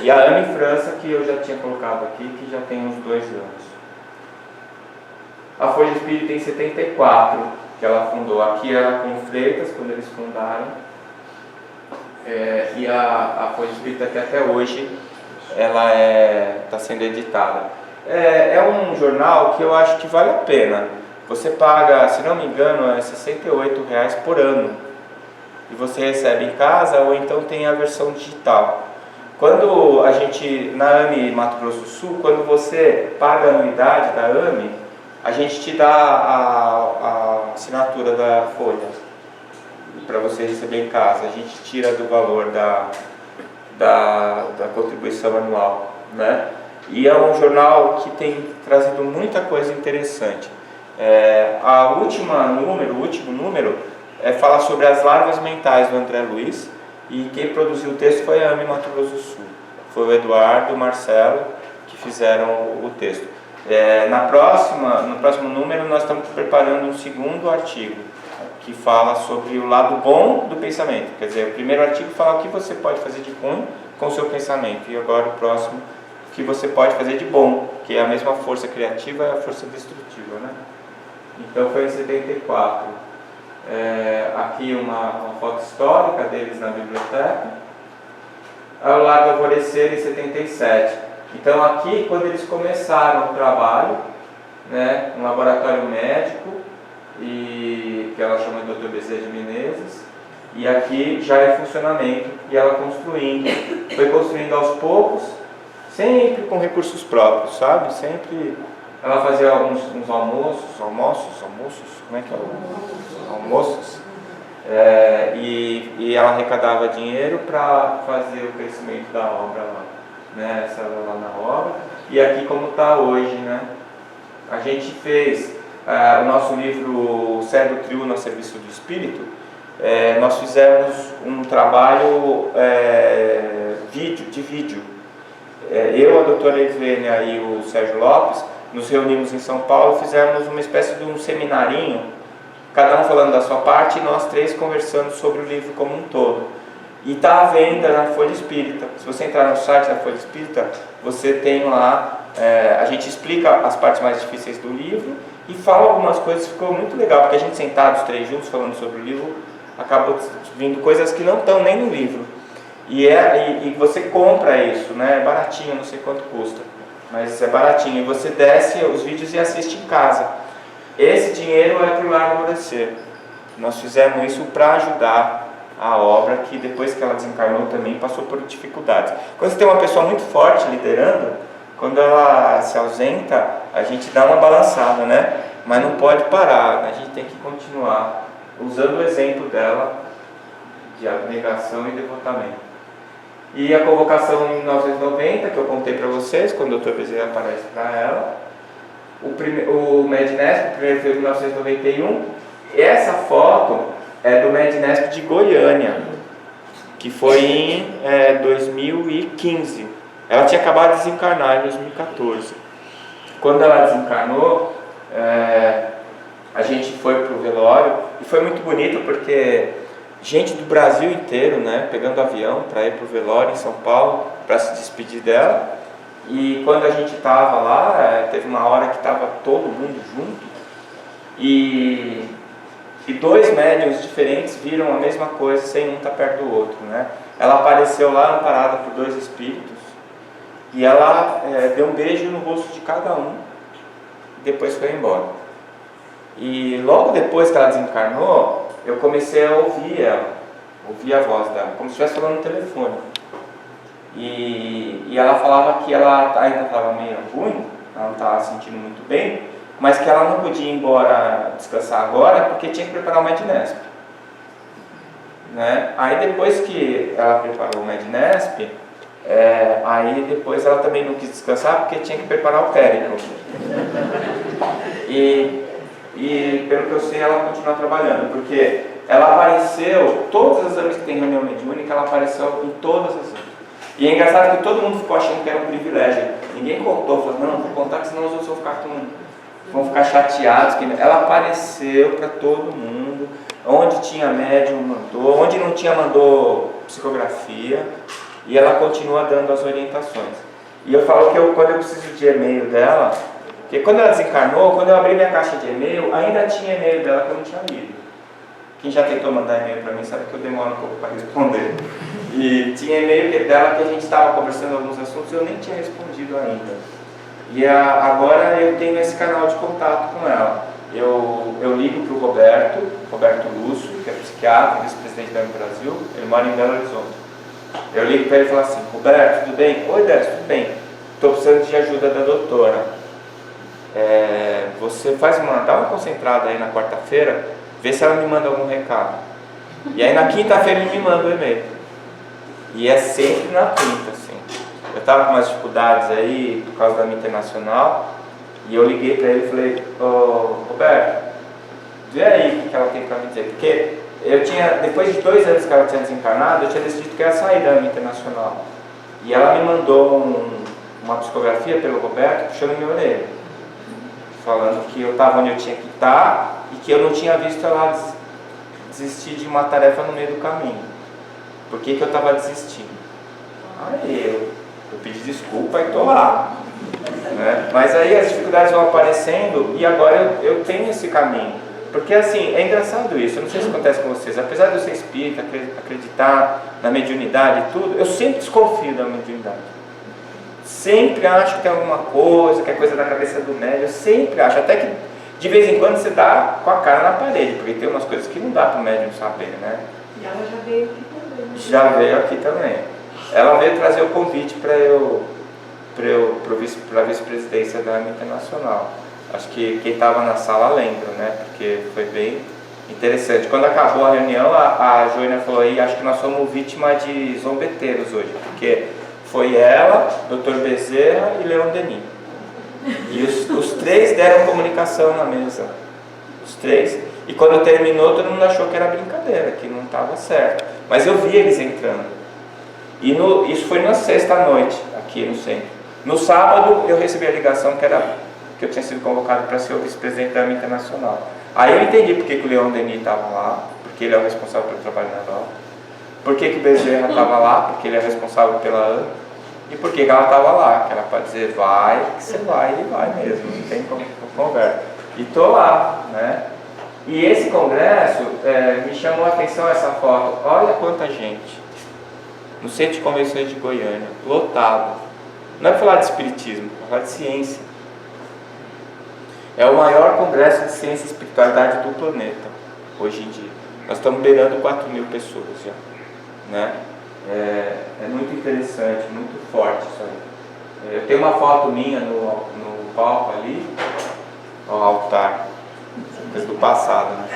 e a AME França, que eu já tinha colocado aqui, que já tem uns 2 anos. A Folha Espírita em 74, que ela fundou. Aqui era com Freitas, quando eles fundaram, e a Folha Espírita, que até hoje ela está sendo editada. É um jornal que eu acho que vale a pena. Você paga, se não me engano, R$ 68 por ano. E você recebe em casa, ou então tem a versão digital. Quando a gente, na AME Mato Grosso do Sul, quando você paga a anuidade da AME, a gente te dá a assinatura da folha para você receber em casa. A gente tira do valor da contribuição anual, né? E é um jornal que tem trazido muita coisa interessante. O último número fala sobre as larvas mentais do André Luiz, e quem produziu o texto foi a AME Mato Grosso do Sul. Foi o Eduardo e o Marcelo que fizeram o texto. No próximo número nós estamos preparando um segundo artigo que fala sobre o lado bom do pensamento. Quer dizer, o primeiro artigo fala o que você pode fazer de ruim com o seu pensamento, e agora o próximo que você pode fazer de bom, que é a mesma força criativa e a força destrutiva, né? Então foi em 74. Aqui uma foto histórica deles na biblioteca. Ao Largo Alvorecer em 77. Então aqui, quando eles começaram o trabalho, né, um laboratório médico, que ela chama de Dr. Bezerra de Menezes, e aqui já é funcionamento, e ela foi construindo aos poucos, sempre com recursos próprios, sabe? Sempre ela fazia uns almoços, como é que é? Almoços. E ela arrecadava dinheiro para fazer o crescimento da obra lá, né? Essa lá na obra. E aqui como está hoje, né? A gente fez o nosso livro Cérebro Triuno a Serviço do Espírito, nós fizemos um trabalho de vídeo. Eu, a doutora Evênia e o Sérgio Lopes nos reunimos em São Paulo, fizemos uma espécie de um seminarinho, cada um falando da sua parte e nós três conversando sobre o livro como um todo. E está à venda na Folha Espírita. Se você entrar no site da Folha Espírita, você tem lá, a gente explica as partes mais difíceis do livro e fala algumas coisas, ficou muito legal, porque a gente sentados três juntos falando sobre o livro, acabou vindo coisas que não estão nem no livro. E você compra isso, né? É baratinho, não sei quanto custa, mas é baratinho. E você desce os vídeos e assiste em casa. Esse dinheiro é para o Lar Alvorecer. Nós fizemos isso para ajudar a obra, que depois que ela desencarnou também passou por dificuldades. Quando você tem uma pessoa muito forte liderando, quando ela se ausenta, a gente dá uma balançada, né? Mas não pode parar, a gente tem que continuar usando o exemplo dela de abnegação e devotamento. E a convocação em 1990, que eu contei para vocês, quando o Dr. Bezerra aparece para ela. O Mednesp, o primeiro foi em 1991. Essa foto é do Mednesp de Goiânia, que foi em 2015. Ela tinha acabado de desencarnar em 2014. Quando ela desencarnou, a gente foi para o velório e foi muito bonito porque gente do Brasil inteiro, né, pegando avião para ir para o velório em São Paulo para se despedir dela. E quando a gente estava lá, teve uma hora que estava todo mundo junto e dois médiuns diferentes viram a mesma coisa sem um estar perto do outro, né? Ela apareceu lá amparada por dois espíritos e ela deu um beijo no rosto de cada um e depois foi embora. E logo depois que ela desencarnou, eu comecei a ouvir ela, ouvir a voz dela, como se estivesse falando no telefone. E ela falava que ela ainda estava meio ruim, ela não estava se sentindo muito bem, mas que ela não podia ir embora descansar agora porque tinha que preparar o Mednesp, né? Aí depois que ela preparou o Mednesp, aí depois ela também não quis descansar porque tinha que preparar o Périclo. E pelo que eu sei, ela continua trabalhando, porque ela apareceu, todos os exames que tem reunião mediúnica, ela apareceu em todos os exames. E é engraçado que todo mundo ficou achando que era um privilégio. Ninguém contou, falou, não vou contar que senão os outros vão ficar chateados. Ela apareceu para todo mundo, onde tinha médium mandou, onde não tinha mandou psicografia, e ela continua dando as orientações. E eu falo que quando eu preciso de e-mail dela, porque quando ela desencarnou, quando eu abri minha caixa de e-mail, ainda tinha e-mail dela que eu não tinha lido. Quem já tentou mandar e-mail para mim sabe que eu demoro um pouco para responder. E tinha e-mail dela que a gente estava conversando alguns assuntos e eu nem tinha respondido ainda. E agora eu tenho esse canal de contato com ela. Eu ligo para o Roberto Lúcio, que é psiquiatra, vice-presidente da Brasil, ele mora em Belo Horizonte. Eu ligo para ele e falo assim, Roberto, tudo bem? Oi, Décio, tudo bem? Estou precisando de ajuda da doutora. Você dá uma concentrada aí na quarta-feira, vê se ela me manda algum recado. E aí na quinta-feira ele me manda o e-mail. E é sempre na quinta, assim. Eu estava com umas dificuldades aí por causa da minha internacional, e eu liguei para ele e falei, Roberto, vê aí o que ela tem para me dizer. Porque depois de 2 anos que ela tinha desencarnado, eu tinha decidido que ia sair da minha internacional. E ela me mandou uma psicografia pelo Roberto, puxando minha orelha, falando que eu estava onde eu tinha que estar e que eu não tinha visto ela desistir de uma tarefa no meio do caminho. Por que eu estava desistindo? Aí eu pedi desculpa e estou lá, né? Mas aí as dificuldades vão aparecendo e agora eu tenho esse caminho. Porque assim, é engraçado isso, eu não sei se acontece com vocês, apesar de eu ser espírita, acreditar na mediunidade e tudo, eu sempre desconfio da mediunidade. Sempre acho que tem alguma coisa, que é coisa da cabeça do médium, eu sempre acho, até que de vez em quando você dá com a cara na parede, porque tem umas coisas que não dá para o médium saber, né? E ela já veio aqui também. Já veio aqui também. Ela veio trazer o convite para a vice-presidência da AMA Internacional. Acho que quem estava na sala lembra, né? Porque foi bem interessante. Quando acabou a reunião, a Joênia falou aí, acho que nós somos vítima de zombeteiros hoje, porque foi ela, Dr. Bezerra e Leon Denis. E os três deram comunicação na mesa. Os três. E quando terminou, todo mundo achou que era brincadeira, que não estava certo. Mas eu vi eles entrando. E isso foi na sexta-noite, aqui no centro. No sábado, eu recebi a ligação que eu tinha sido convocado para ser o vice-presidente da AME Internacional. Aí eu entendi por que o Leon Denis estava lá, porque ele é o responsável pelo trabalho na Europa. Por que o Bezerra estava lá, porque ele é responsável pela AME. E por que ela estava lá, que era para dizer vai, que você vai e vai mesmo, não tem conversa. E estou lá, né? E esse congresso, me chamou a atenção essa foto. Olha quanta gente. No Centro de Convenções de Goiânia, lotado. Não é para falar de espiritismo, é para falar de ciência. É o maior congresso de ciência e espiritualidade do planeta, hoje em dia. Nós estamos beirando 4.000 pessoas já, né? É muito interessante, muito forte isso aí. Eu tenho uma foto minha no palco ali, ao altar, coisa do passado, né?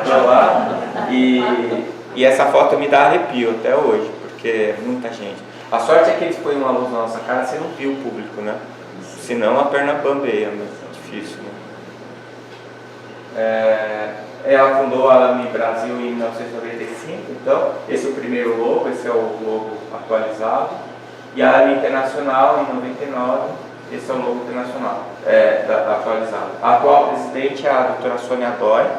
Estou lá e essa foto me dá arrepio até hoje, porque é muita gente. A sorte é que eles põem uma luz na nossa cara, você não viu o público, né? Senão a perna bambeia, mas é difícil, né? Ela fundou a AME Brasil em 1995, então esse é o primeiro logo, esse é o logo atualizado. E a AME Internacional em 99, esse é o logo internacional, atualizado. A atual presidente é a doutora Sônia Dória,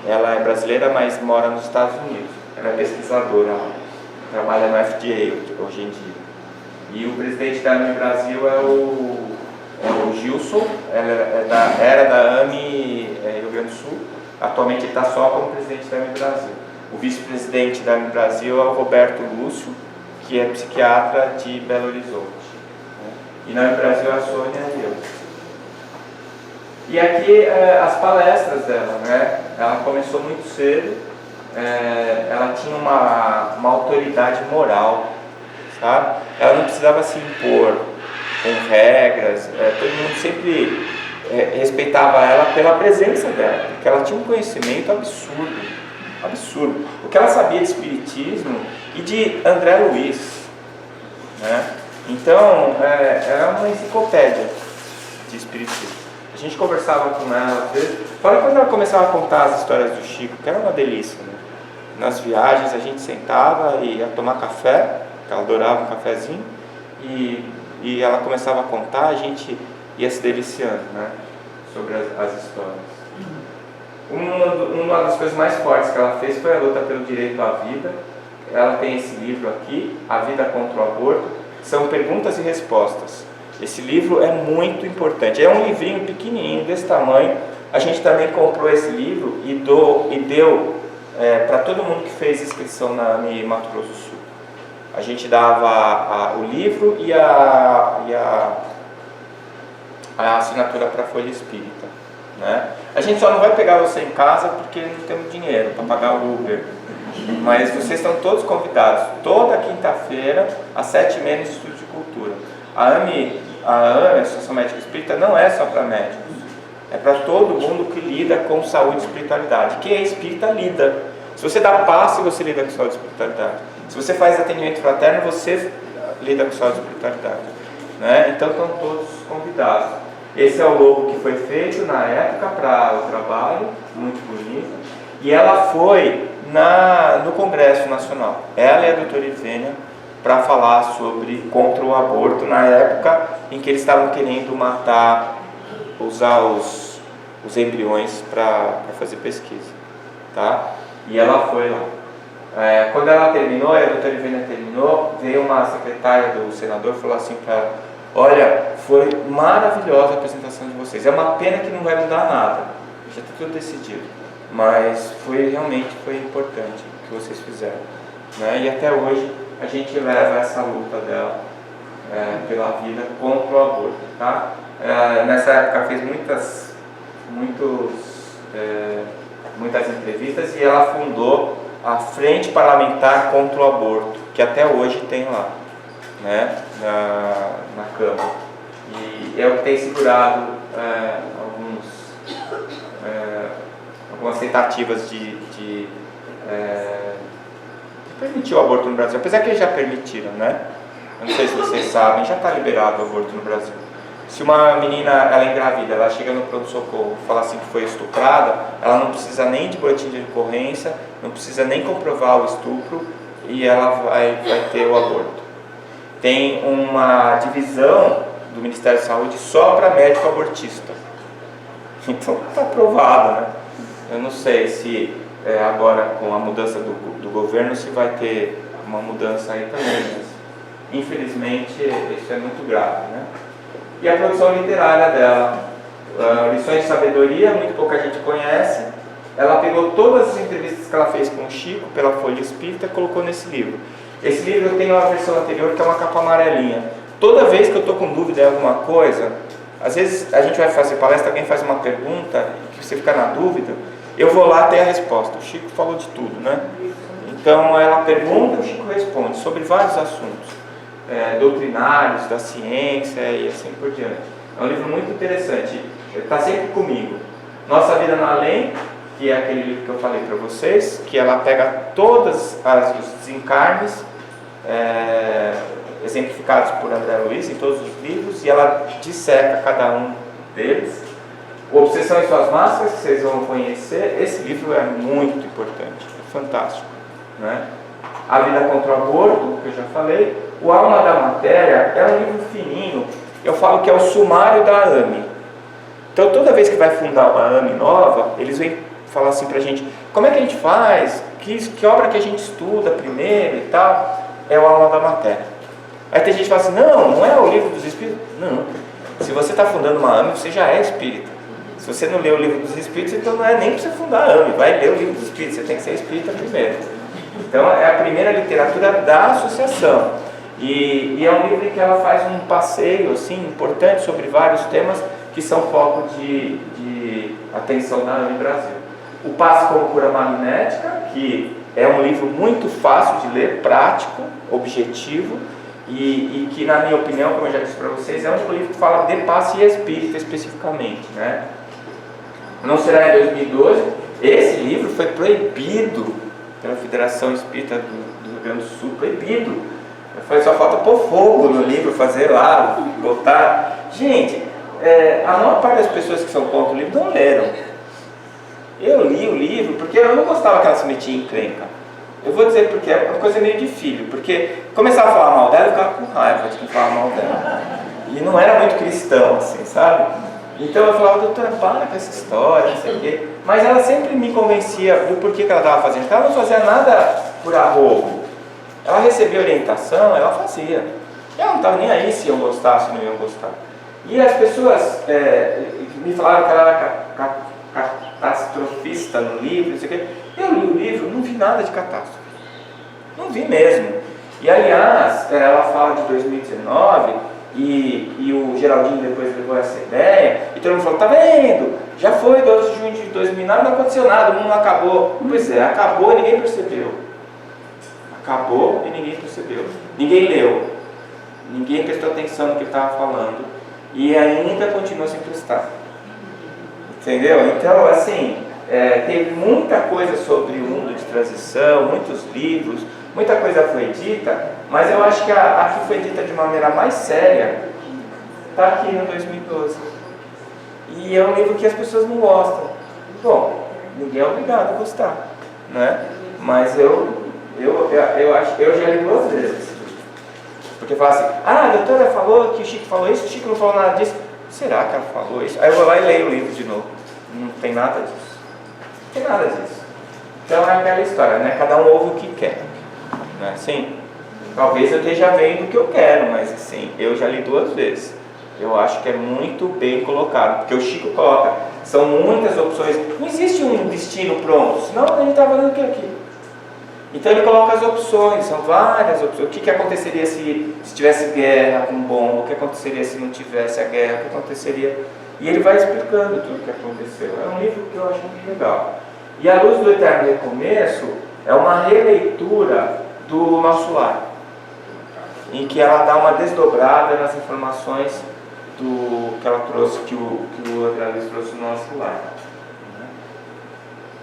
ela é brasileira, mas mora nos Estados Unidos. Ela é pesquisadora, trabalha no FDA hoje em dia. E o presidente da AME Brasil é o Gilson, era da AME Rio Grande do Sul. Atualmente ele está só como presidente da AME Brasil. O vice-presidente da AME Brasil é o Roberto Lúcio, que é psiquiatra de Belo Horizonte. E na AME Brasil é a Sônia e eu. E aqui as palestras dela, né? Ela começou muito cedo, ela tinha uma autoridade moral, sabe? Ela não precisava se impor com regras, todo mundo sempre respeitava ela pela presença dela, porque ela tinha um conhecimento absurdo. O que ela sabia de espiritismo e de André Luiz, né? Então, era uma enciclopédia de espiritismo. A gente conversava com ela, às vezes, fora quando ela começava a contar as histórias do Chico, que era uma delícia, né? Nas viagens a gente sentava e ia tomar café, porque ela adorava um cafezinho, e ela começava a contar, a gente ia se deliciando, né, sobre as histórias. Uma das coisas mais fortes que ela fez foi a luta pelo direito à vida. Ela tem esse livro aqui, A Vida contra o Aborto, são perguntas e respostas. Esse livro é muito importante, é um livrinho pequenininho, desse tamanho. A gente também comprou esse livro e deu para todo mundo que fez inscrição na AME Mato Grosso do Sul. A gente dava o livro e a assinatura para a Folha Espírita, né? A gente só não vai pegar você em casa porque não temos dinheiro para pagar o Uber, mas vocês estão todos convidados, toda quinta-feira às 7h30 no Instituto de Cultura. A AME, a Associação Médica Espírita, não é só para médicos, é para todo mundo que lida com saúde e espiritualidade. Quem é espírita lida. Se você dá passe, você lida com saúde e espiritualidade. Se você faz atendimento fraterno, você lida com saúde e espiritualidade, né? Então estão todos convidados. Esse é o logo que foi feito na época para o trabalho, muito bonito. E ela foi no Congresso Nacional, ela e a doutora Ivênia, para falar contra o aborto, na época em que eles estavam querendo usar os embriões para fazer pesquisa, tá? E ela foi lá. Quando ela terminou, a doutora Ivênia terminou, veio uma secretária do senador e falou assim para ela: olha, foi maravilhosa a apresentação de vocês, é uma pena que não vai mudar nada, já está tudo decidido, mas realmente foi importante o que vocês fizeram, né? E até hoje a gente leva essa luta dela pela vida contra o aborto, tá? Nessa época fez muitas entrevistas e ela fundou a Frente Parlamentar contra o Aborto, que até hoje tem lá, né, na Câmara. E é o que tem segurado algumas tentativas de permitir o aborto no Brasil, apesar que eles já permitiram, né? Eu não sei se vocês sabem, já está liberado o aborto no Brasil. Se uma menina, ela é engravida, ela chega no pronto-socorro e fala assim que foi estuprada, ela não precisa nem de boletim de ocorrência, não precisa nem comprovar o estupro e ela vai ter o aborto. Tem uma divisão do Ministério da Saúde só para médico abortista. Então está aprovado, né? Eu não sei se agora com a mudança do governo se vai ter uma mudança aí também, mas infelizmente isso é muito grave, né? E a produção literária dela, Lições de Sabedoria, muito pouca gente conhece. Ela pegou todas as entrevistas que ela fez com o Chico pela Folha Espírita e colocou nesse livro. Esse livro tem uma versão anterior que é uma capa amarelinha. Toda vez que eu estou com dúvida em alguma coisa, às vezes a gente vai fazer palestra, alguém faz uma pergunta e que você fica na dúvida, eu vou lá ter a resposta. O Chico falou de tudo, né? Então ela pergunta e o Chico responde sobre vários assuntos. Doutrinários, da ciência e assim por diante. É um livro muito interessante, está sempre comigo. Nossa Vida no Além, que é aquele livro que eu falei para vocês, que ela pega todos os desencarnes exemplificados por André Luiz em todos os livros e ela disseca cada um deles. Obsessão e Suas Máscaras, que vocês vão conhecer, esse livro é muito importante, é fantástico, né? A Vida contra o Aborto, que eu já falei. O Alma da Matéria é um livro fininho, eu falo que é o sumário da AME. Então toda vez que vai fundar uma AME nova, eles vêm falar assim pra gente, como é que a gente faz, que obra que a gente estuda primeiro e tal, é o Alma da Matéria. Aí tem gente que fala assim, não é o Livro dos Espíritos. Não, se você está fundando uma AME, você já é espírita. Se você não lê o Livro dos Espíritos, então não é nem para você fundar a AME, vai ler o Livro dos Espíritos, você tem que ser espírita primeiro. Então é a primeira literatura da associação. E é um livro em que ela faz um passeio assim, importante sobre vários temas que são foco de atenção na AME Brasil. O Passe como Cura Magnética, que é um livro muito fácil de ler, prático, objetivo, e que, na minha opinião, como eu já disse para vocês, é um livro que fala de passe e espírita especificamente, né? Não Será em 2012. Esse livro foi proibido pela Federação Espírita do Rio Grande do Sul, proibido. Só falta pôr fogo no livro, fazer lá, botar. Gente, a maior parte das pessoas que são contra o livro não leram. Eu li o livro porque eu não gostava que ela se metia em encrenca. Eu vou dizer porque é uma coisa meio de filho, porque começava a falar mal dela, eu ficava com raiva de quem falava mal dela. E não era muito cristão, assim, sabe? Então eu falava, doutora, para com essa história, não sei o quê. Mas ela sempre me convencia do porquê que ela estava fazendo. Ela não fazia nada por arrobo. Ela recebia orientação, ela fazia. Ela não estava nem aí se eu gostasse ou não iam gostar. E as pessoas me falaram que ela era catastrofista no livro, não sei o quê. Eu li o livro, não vi nada de catástrofe. Não vi mesmo. E aliás, ela fala de 2019 e o Geraldinho depois levou essa ideia e todo mundo falou, tá vendo? Já foi 12 de junho de 2009, não aconteceu nada, o mundo acabou. Pois é, acabou e ninguém percebeu. Acabou e ninguém percebeu. Ninguém leu. Ninguém prestou atenção no que ele estava falando. E ainda continua sem prestar. Entendeu? Então, assim, teve muita coisa sobre o mundo de transição, muitos livros, muita coisa foi dita, mas eu acho que a que foi dita de uma maneira mais séria está aqui no 2012. E é um livro que as pessoas não gostam. Bom, ninguém é obrigado a gostar, né? Mas eu já li 2 vezes. Porque fala assim, a doutora falou que o Chico falou isso, o Chico não falou nada disso. Será que ela falou isso? Aí eu vou lá e leio o livro de novo. Não tem nada disso. Não tem nada disso. Então é aquela história, né? Cada um ouve o que quer. Não é assim? Talvez eu esteja vendo o que eu quero, mas assim, eu já li 2 vezes. Eu acho que é muito bem colocado, porque o Chico coloca, são muitas opções. Não existe um destino pronto, senão a gente está fazendo o que aqui? Então ele coloca as opções, são várias opções. O que aconteceria se tivesse guerra com bomba? O que aconteceria se não tivesse a guerra? O que aconteceria? E ele vai explicando tudo o que aconteceu. É um livro que eu acho muito legal. E A Luz do Eterno Recomeço é uma releitura do Nosso Lar, em que ela dá uma desdobrada nas informações que ela trouxe, que o André Luiz trouxe no Nosso Lar.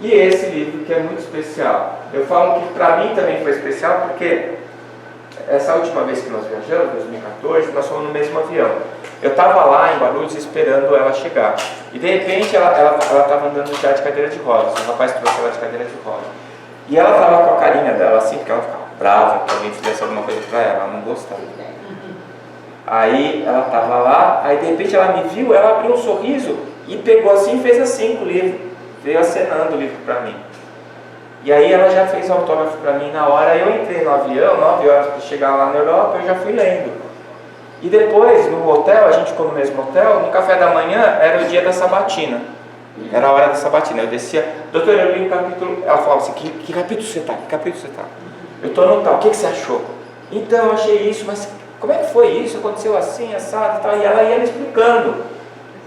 E esse livro que é muito especial. Eu falo que para mim também foi especial porque essa última vez que nós viajamos, 2014, nós fomos no mesmo avião. Eu estava lá em Guarulhos esperando ela chegar. E de repente ela estava andando já de cadeira de rodas. O rapaz trouxe ela de cadeira de rodas. E ela estava com a carinha dela assim, porque ela ficava brava que alguém fizesse alguma coisa para ela não gostava. Aí ela estava lá, aí de repente ela me viu, ela abriu um sorriso e pegou assim e fez assim com o livro. Veio acenando o livro para mim. E aí ela já fez autógrafo para mim na hora. Eu entrei no avião, 9 horas para chegar lá na Europa, eu já fui lendo. E depois, no hotel, a gente ficou no mesmo hotel, no café da manhã era o dia da sabatina. Era a hora da sabatina. Eu descia, doutor, eu li o capítulo. Ela falava assim, que capítulo você está? Que capítulo você está? Eu estou no tal, o que você achou? Então, eu achei isso, mas como é que foi isso? Aconteceu assim, assado e tal. E ela ia me explicando.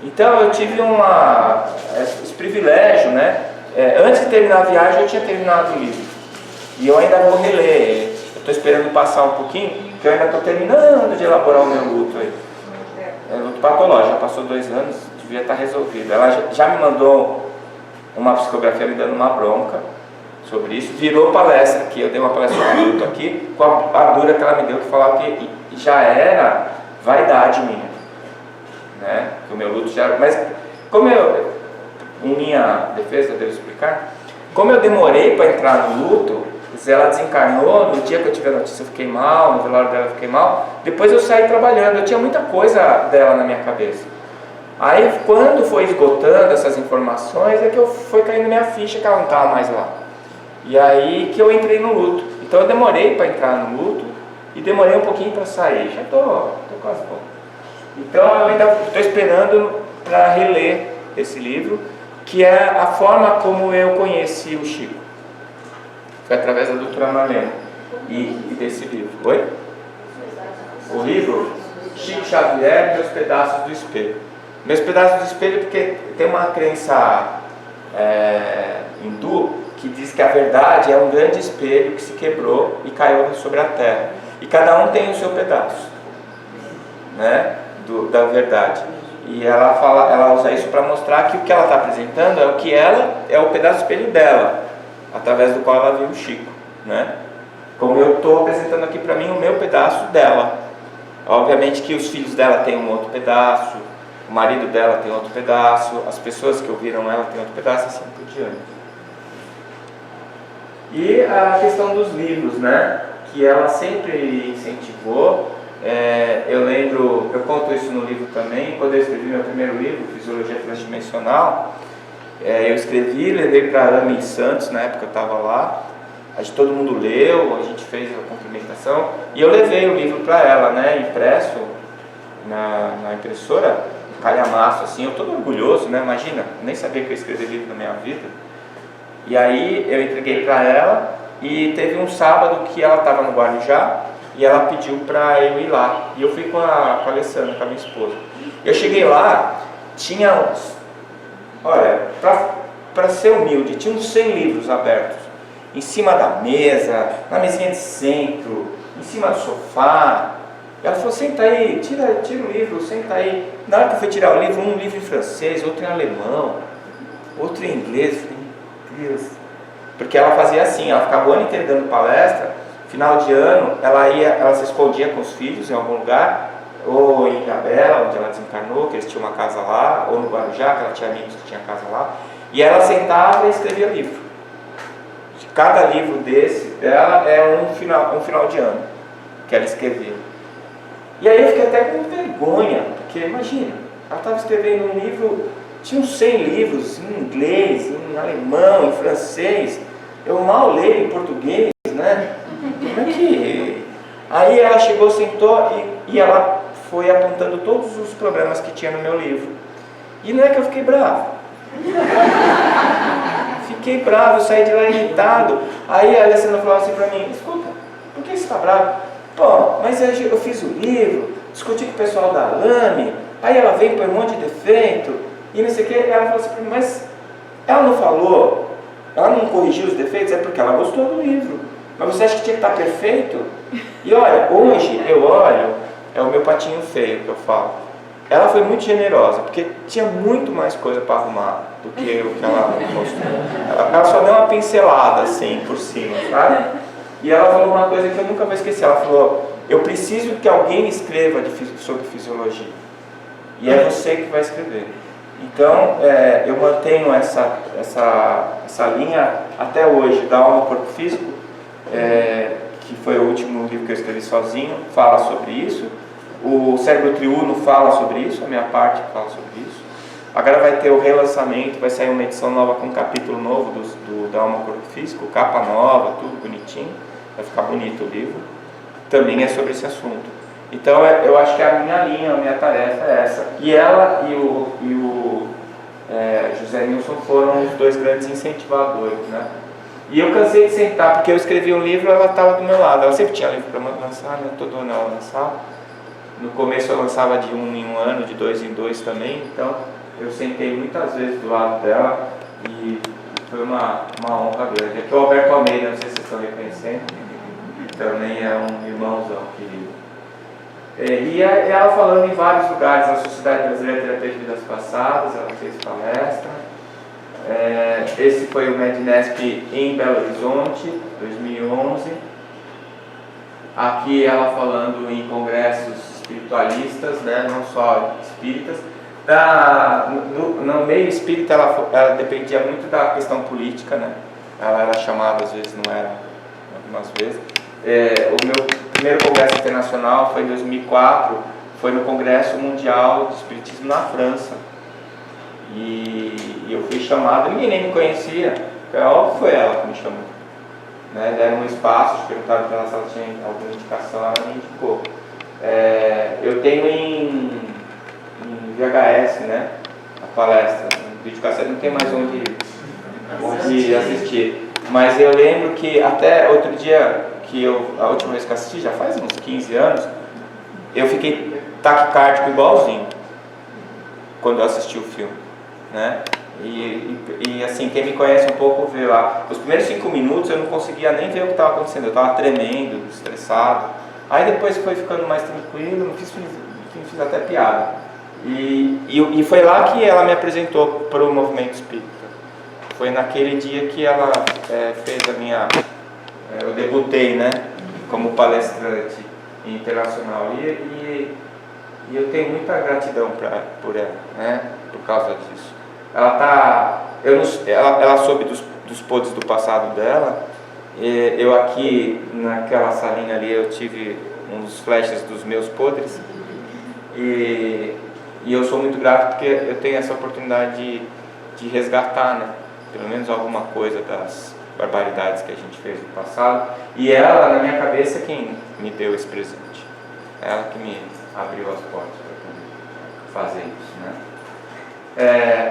Então, eu tive esse privilégio, né? Antes de terminar a viagem, eu tinha terminado o livro. E eu ainda vou reler ele. Eu estou esperando passar um pouquinho, que eu ainda estou terminando de elaborar o meu luto aí. É luto patológico, já passou 2 anos, devia estar resolvido. Ela já me mandou uma psicografia me dando uma bronca sobre isso. Virou palestra aqui, eu dei uma palestra sobre luto aqui, com a dura que ela me deu, que falava que já era vaidade minha. Né? Que o meu luto já era... Mas como em minha defesa, eu devo explicar, como eu demorei para entrar no luto, ela desencarnou, no dia que eu tive a notícia eu fiquei mal, no velório dela eu fiquei mal, depois eu saí trabalhando, eu tinha muita coisa dela na minha cabeça. Aí quando foi esgotando essas informações, é que foi caindo minha ficha que ela não estava mais lá. E aí que eu entrei no luto. Então eu demorei para entrar no luto e demorei um pouquinho para sair, já estou quase bom. Então eu ainda estou esperando para reler esse livro, que é a forma como eu conheci o Chico. Foi através da doutora Marlene e desse livro. Oi? O livro Chico Xavier, Meus Pedaços do Espelho. Meus Pedaços do Espelho porque tem uma crença hindu que diz que a verdade é um grande espelho que se quebrou e caiu sobre a terra. E cada um tem o seu pedaço, né, da verdade. E ela usa isso para mostrar que o que ela está apresentando é o que é o pedaço do espelho dela, através do qual ela viu o Chico, né? Como eu estou apresentando aqui para mim o meu pedaço dela. Obviamente que os filhos dela têm um outro pedaço, o marido dela tem outro pedaço, as pessoas que ouviram ela têm outro pedaço, assim por diante. E a questão dos livros, né? Que ela sempre incentivou. Eu lembro, eu conto isso no livro também, quando eu escrevi meu primeiro livro, Fisiologia Transdimensional, eu escrevi, levei para a Ami Santos, na época eu estava lá, todo mundo leu, a gente fez a cumprimentação, e eu levei o livro para ela, né, impresso na impressora, calhamaço assim, eu todo orgulhoso, né, imagina, nem sabia que eu escrevi livro na minha vida. E aí eu entreguei para ela, e teve um sábado que ela estava no Guarujá, e ela pediu para eu ir lá, e eu fui com a Alessandra, com a minha esposa. Eu cheguei lá, tinha uns... Olha, para ser humilde, tinha uns 100 livros abertos, em cima da mesa, na mesinha de centro, em cima do sofá. Ela falou, senta aí, tira o livro, senta aí. Na hora que eu fui tirar o livro, um livro em francês, outro em alemão, outro em inglês. Eu falei, meu Deus. Porque ela fazia assim, ela ficava o ano inteiro dando palestra, final de ano, ela se escondia com os filhos em algum lugar, ou em Ilhabela, onde ela desencarnou, que eles tinham uma casa lá, ou no Guarujá, que ela tinha amigos que tinham casa lá, e ela sentava e escrevia livro. Cada livro desse dela é um final de ano que ela escrevia. E aí eu fiquei até com vergonha, porque imagina, ela estava escrevendo um livro, tinha uns 100 livros em inglês, em alemão, em francês, eu mal leio em português, né? Como é que... Aí ela chegou, sentou e ela foi apontando todos os problemas que tinha no meu livro. E não é que eu fiquei bravo. Fiquei bravo, eu saí de lá irritado. Aí a Alessandra falou assim pra mim, escuta, por que você está bravo? Pô, mas eu fiz o livro, discuti com o pessoal da Alame, aí ela veio com um monte de defeito, e não sei o que, ela falou assim pra mim, mas ela não falou, ela não corrigiu os defeitos, é porque ela gostou do livro. Mas você acha que tinha que estar perfeito? E olha, hoje eu olho, é o meu patinho feio que eu falo. Ela foi muito generosa, porque tinha muito mais coisa para arrumar do que o que ela mostrou. Ela só deu uma pincelada assim por cima, sabe? E ela falou uma coisa que eu nunca vou esquecer. Ela falou, eu preciso que alguém escreva sobre fisiologia. e é você que vai escrever. Então, eu mantenho essa linha até hoje, da Alma, Corpo Físico, que foi o último livro que eu escrevi sozinho, fala sobre isso. O Cérebro Triuno fala sobre isso, a minha parte fala sobre isso. Agora vai ter o relançamento, vai sair uma edição nova com um capítulo novo da Alma, Corpo Físico, capa nova, tudo bonitinho, vai ficar bonito o livro. Também é sobre esse assunto. Então eu acho que a minha linha, a minha tarefa é essa. E ela e o José Nilson foram os dois grandes incentivadores, né? E eu cansei de sentar, porque eu escrevi um livro, ela estava do meu lado. Ela sempre tinha livro para lançar, né? Todo ano ela lançava. No começo eu lançava de 1 em 1 ano, de 2 em 2 também. Então eu sentei muitas vezes do lado dela e foi uma honra grande. Aqui é o Alberto Almeida, não sei se vocês estão reconhecendo, também é um irmãozão querido. E ela falando em vários lugares, na Sociedade Brasileira de Terapia de Vidas Passadas, ela fez palestra. Esse foi o Mednesp em Belo Horizonte, 2011. Aqui ela falando em congressos espiritualistas, né, não só espíritas. No meio espírita ela dependia muito da questão política, né? Ela era chamada, às vezes não era, algumas vezes. O meu primeiro congresso internacional foi em 2004, foi no Congresso Mundial de Espiritismo na França. E eu fui chamado, ninguém nem me conhecia, óbvio que foi ela que me chamou. Né? Deram um espaço, perguntaram para ela se ela tinha alguma indicação, ela me indicou. Eu tenho em VHS, né, a palestra, no videocassete não tem mais onde assistir. Mas eu lembro que até outro dia, a última vez que assisti, já faz uns 15 anos, eu fiquei taquicárdico igualzinho quando eu assisti o filme, né? E assim, quem me conhece um pouco vê lá, os primeiros 5 minutos eu não conseguia nem ver o que estava acontecendo, eu estava tremendo, estressado. Aí depois foi ficando mais tranquilo, fiz até piada. E foi lá que ela me apresentou para o movimento espírita. Foi naquele dia que ela fez eu debutei, né, como palestrante internacional. E eu tenho muita gratidão por ela, né, por causa disso. Ela soube dos podres do passado dela. Eu aqui, naquela salinha ali, eu tive uns flashes dos meus podres. E eu sou muito grato porque eu tenho essa oportunidade de resgatar, né, pelo menos alguma coisa das barbaridades que a gente fez no passado. E ela, na minha cabeça, quem me deu esse presente. Ela que me abriu as portas para fazer isso, né?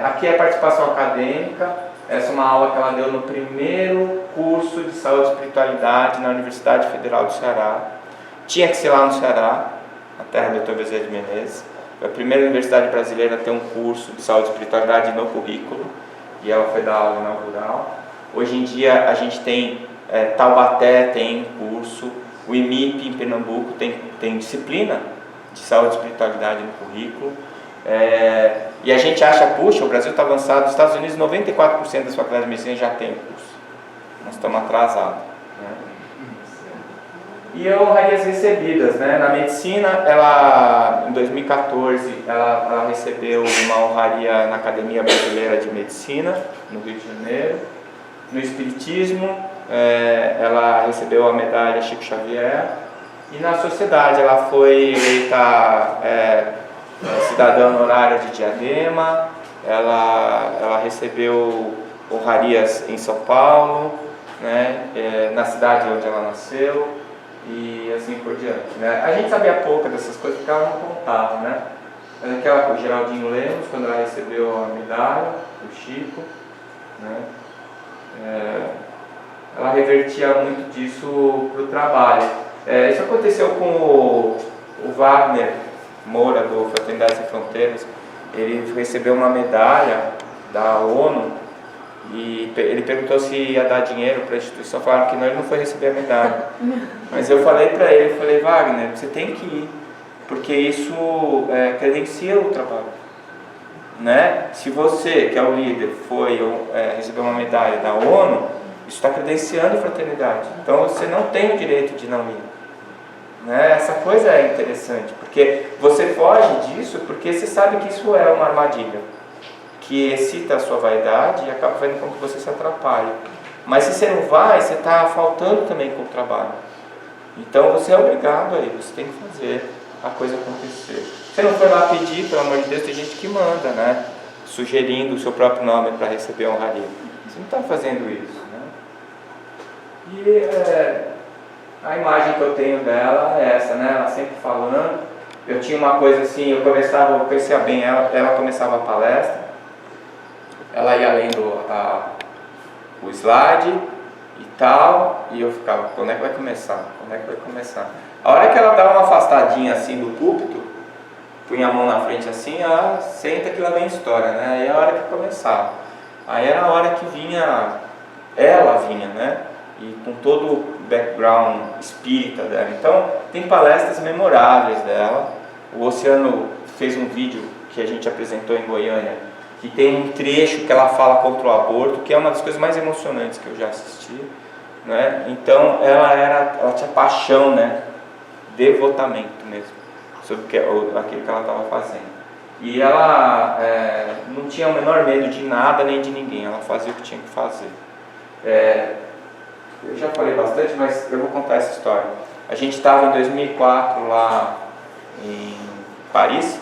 Aqui é a participação acadêmica. Essa é uma aula que ela deu no primeiro curso de saúde e espiritualidade na Universidade Federal do Ceará. Tinha que ser lá no Ceará, na terra do Dr. Bezerra de Menezes. Foi a primeira universidade brasileira a ter um curso de saúde e espiritualidade no currículo, e ela foi dar aula inaugural. Hoje em dia a gente tem Taubaté tem curso, o IMIP em Pernambuco tem disciplina de saúde e espiritualidade no currículo. E a gente acha, puxa, o Brasil está avançado, nos Estados Unidos 94% das faculdades de medicina já tem curso. Nós estamos atrasados, né? E honrarias recebidas, né? Na medicina, em 2014, ela recebeu uma honraria na Academia Brasileira de Medicina, no Rio de Janeiro. No espiritismo, ela recebeu a medalha Chico Xavier. E na sociedade, ela foi eleita cidadã honorária de Diadema. Ela recebeu honrarias em São Paulo, né? Na cidade onde ela nasceu. E assim por diante, né? A gente sabia pouco dessas coisas porque ela não contava, né? Mas aquela com o Geraldinho Lemos, quando ela recebeu a medalha do Chico, né? Ela revertia muito disso para o trabalho. Isso aconteceu com o Wagner Moura, do Fraternidade Sem Fronteiras. Ele recebeu uma medalha da ONU e ele perguntou se ia dar dinheiro para a instituição. Falaram que não, ele não foi receber a medalha. Mas eu falei para ele, Wagner, você tem que ir, porque isso credencia o trabalho, né? Se você, que é o líder, recebeu uma medalha da ONU, isso está credenciando a fraternidade. Então você não tem o direito de não ir, Né? Essa coisa é interessante, porque você foge disso porque você sabe que isso é uma armadilha, que excita a sua vaidade e acaba fazendo com que você se atrapalhe. Mas se você não vai, você está faltando também com o trabalho. Então você é obrigado a ir, você tem que fazer a coisa acontecer. Você não foi lá pedir, pelo amor de Deus, tem gente que manda, né? Sugerindo o seu próprio nome para receber a honraria. Você não está fazendo isso, né? E a imagem que eu tenho dela é essa, né? Ela sempre falando. Eu tinha uma coisa assim, eu conhecia bem ela começava a palestra, ela ia lendo o slide e tal, e eu ficava, quando é que vai começar? Quando é que vai começar? A hora que ela dava uma afastadinha assim do púlpito, punha a mão na frente assim, ela senta que lá vem história, né? Aí é a hora que começava. Aí era a hora que ela vinha, né? E com todo o background espírita dela. Então, tem palestras memoráveis dela. O Oceano fez um vídeo que a gente apresentou em Goiânia, que tem um trecho que ela fala contra o aborto, que é uma das coisas mais emocionantes que eu já assisti, né? Então, ela tinha paixão, né? Devotamento mesmo, sobre aquilo que ela estava fazendo. E ela não tinha o menor medo de nada nem de ninguém, ela fazia o que tinha que fazer. Eu já falei bastante, mas eu vou contar essa história. A gente estava em 2004 lá em Paris,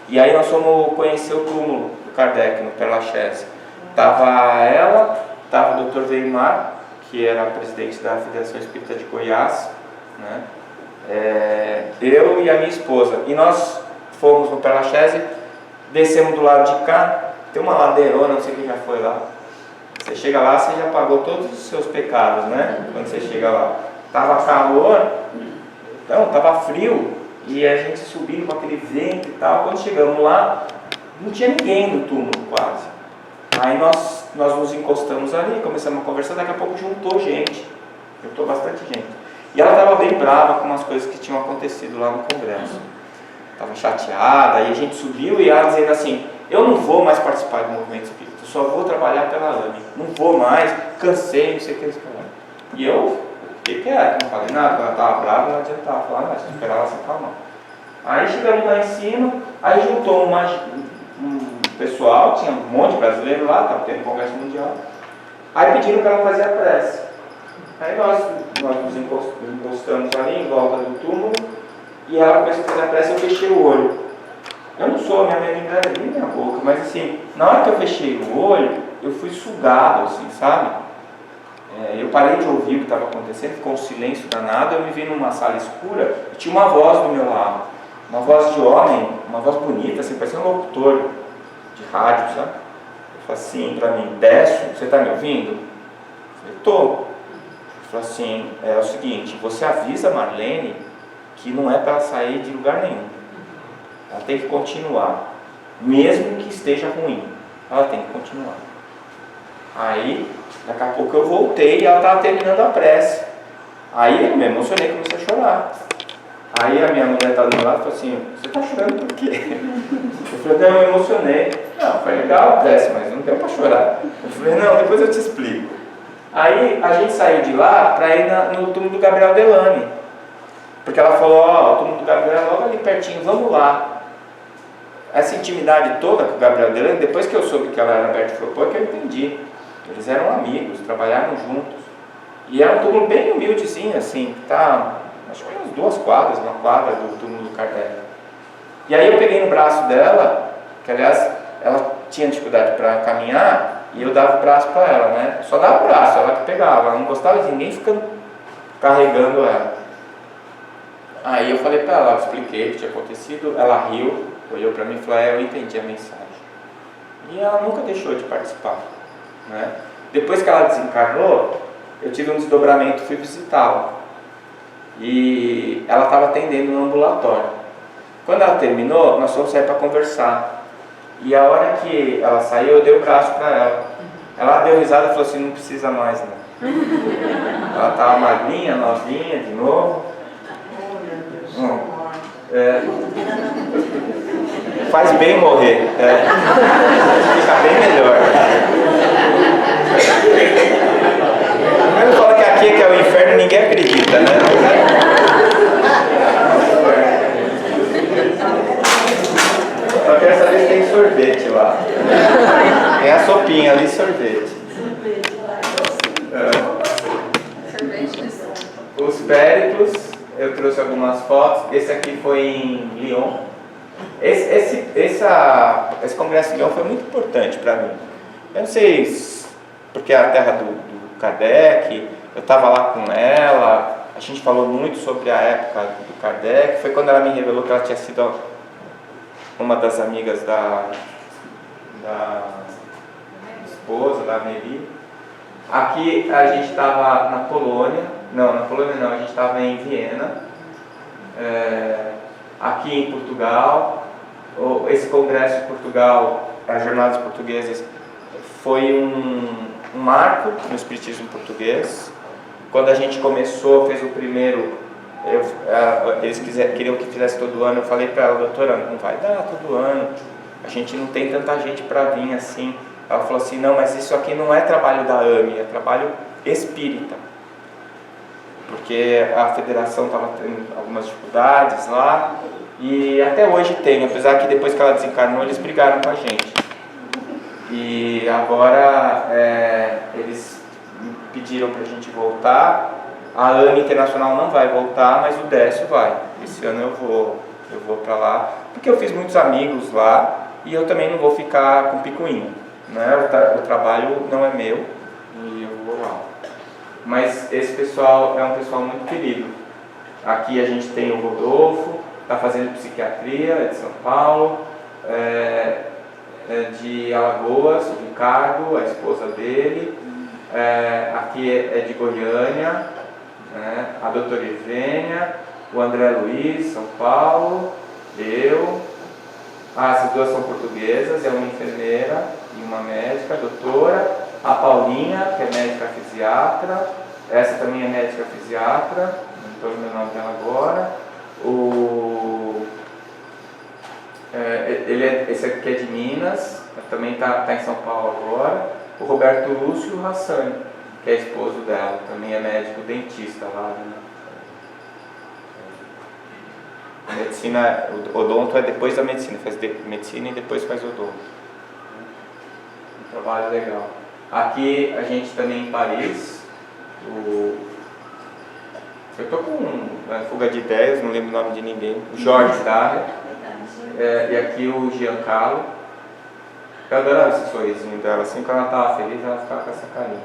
e aí nós fomos conhecer o túmulo do Kardec, no Père Lachaise. Estava ela, estava o Dr. Weimar, que era presidente da Federação Espírita de Goiás, né? Eu e a minha esposa. E nós fomos no Père Lachaise, descemos do lado de cá, tem uma ladeirona, não sei quem já foi lá. Você chega lá, você já pagou todos os seus pecados, né? Quando você chega lá. Tava calor, não, tava frio, e a gente subindo com aquele vento e tal. Quando chegamos lá, não tinha ninguém no túmulo quase. Aí nós nos encostamos ali, começamos a conversar, daqui a pouco juntou bastante gente. E ela estava bem brava com umas coisas que tinham acontecido lá no congresso. Estava chateada, e a gente subiu e ela dizendo assim, eu não vou mais participar do movimento espírita, eu só vou trabalhar pela AME, não vou mais, cansei, não sei o que eles falaram. E eu, o que é? Não falei nada, ela estava brava, não adiantava falar nada, tinha que esperar ela se acalmar. Aí chegamos lá em cima, aí juntou um pessoal, tinha um monte de brasileiro lá, estava tendo congresso mundial, aí pediram para ela fazer a prece. Aí nós nos encostamos ali em volta do túmulo, e ela começou a fazer a prece, eu fechei o olho. Eu não sou, minha mãe engravida em minha boca, mas assim, na hora que eu fechei o olho, eu fui sugado, assim, sabe? Eu parei de ouvir o que estava acontecendo, ficou um silêncio danado, eu me vi numa sala escura e tinha uma voz do meu lado, uma voz de homem, uma voz bonita, assim, parecia um locutor de rádio, sabe? Ele falou assim para mim, Décio, você está me ouvindo? Eu falei, tô. Ele falou assim, é o seguinte, você avisa a Marlene que não é para ela sair de lugar nenhum. Ela tem que continuar, mesmo que esteja ruim, ela tem que continuar. Aí, daqui a pouco eu voltei e ela estava terminando a prece. Aí eu me emocionei, comecei a chorar. Aí a minha mulher estava do meu lado e falou assim, você está chorando por quê? Eu falei, não, eu emocionei. Não, foi legal a prece, mas não deu para chorar. Eu falei, não, depois eu te explico. Aí a gente saiu de lá para ir no túmulo do Gabriel Delany. Porque ela falou, ó, o túmulo do Gabriel é logo ali pertinho, vamos lá. Essa intimidade toda com o Gabriel Delany, depois que eu soube que ela era Bert Fropô, que eu entendi. Eles eram amigos, trabalharam juntos. E era um túmulo bem humildezinho, assim, que tá, acho que umas 2 quadras, uma quadra do túmulo do Kardec. E aí eu peguei no braço dela, que aliás, ela tinha dificuldade para caminhar, e eu dava o braço para ela, né? Só dava o braço, ela que pegava, ela não gostava de ninguém ficando carregando ela. Aí eu falei para ela, eu expliquei o que tinha acontecido, ela riu, olhou para mim e falou, eu entendi a mensagem. E ela nunca deixou de participar, né? Depois que ela desencarnou, eu tive um desdobramento, fui visitá-la. E ela estava atendendo no ambulatório. Quando ela terminou, nós fomos sair para conversar. E a hora que ela saiu, eu dei o braço para ela. Ela deu risada e falou assim, não precisa mais não. Ela estava magrinha, novinha, de novo. Faz bem morrer, fica bem melhor. Primeiro fala que aqui que é o inferno, ninguém acredita, né? tinha ali sorvete. Sorvete de som. Os Périclos, eu trouxe algumas fotos. Esse aqui foi em Lyon. Esse congresso em Lyon foi muito importante para mim. Eu não sei porque é a terra do Kardec, eu estava lá com ela, a gente falou muito sobre a época do Kardec. Foi quando ela me revelou que ela tinha sido uma das amigas da esposa, da Amélie. Aqui a gente estava na Polônia, a gente estava em Viena, aqui em Portugal. Esse congresso de Portugal, as Jornadas Portuguesas, foi um marco no espiritismo português. Quando a gente começou, fez o primeiro, eles queriam que fizesse todo ano. Eu falei para ela: doutora, não vai dar todo ano, a gente não tem tanta gente para vir assim. Ela falou assim: não, mas isso aqui não é trabalho da AME, é trabalho espírita, porque a federação estava tendo algumas dificuldades lá, e até hoje tem, apesar que depois que ela desencarnou eles brigaram com a gente. E agora eles pediram para a gente voltar. A AME Internacional não vai voltar, mas o Décio vai. Esse ano eu vou para lá, porque eu fiz muitos amigos lá e eu também não vou ficar com picuinha, né? O trabalho não é meu e eu vou lá. Mas esse pessoal é um pessoal muito querido. Aqui a gente tem o Rodolfo, está fazendo psiquiatria, é de São Paulo. De Alagoas, o Ricardo, a esposa dele. Aqui é de Goiânia, né? A doutora Ivênia, o André Luiz, São Paulo, eu. Essas duas são portuguesas, é uma enfermeira e uma médica, a doutora. A Paulinha, que é médica fisiatra, essa também é médica fisiatra, não estou lembrando o nome dela agora. Esse aqui é de Minas, também está em São Paulo agora. O Roberto Lúcio Hassani, que é esposo dela, também é médico dentista lá, né? A medicina, o odonto é depois da medicina, faz medicina e depois faz odonto. Um trabalho legal. Aqui a gente também em Paris, eu estou com uma fuga de ideias, não lembro o nome de ninguém. O Jorge Daher. E aqui o Giancarlo. Eu adorava esse sorrisinho dela, assim, quando ela estava feliz, ela ficava com essa carinha.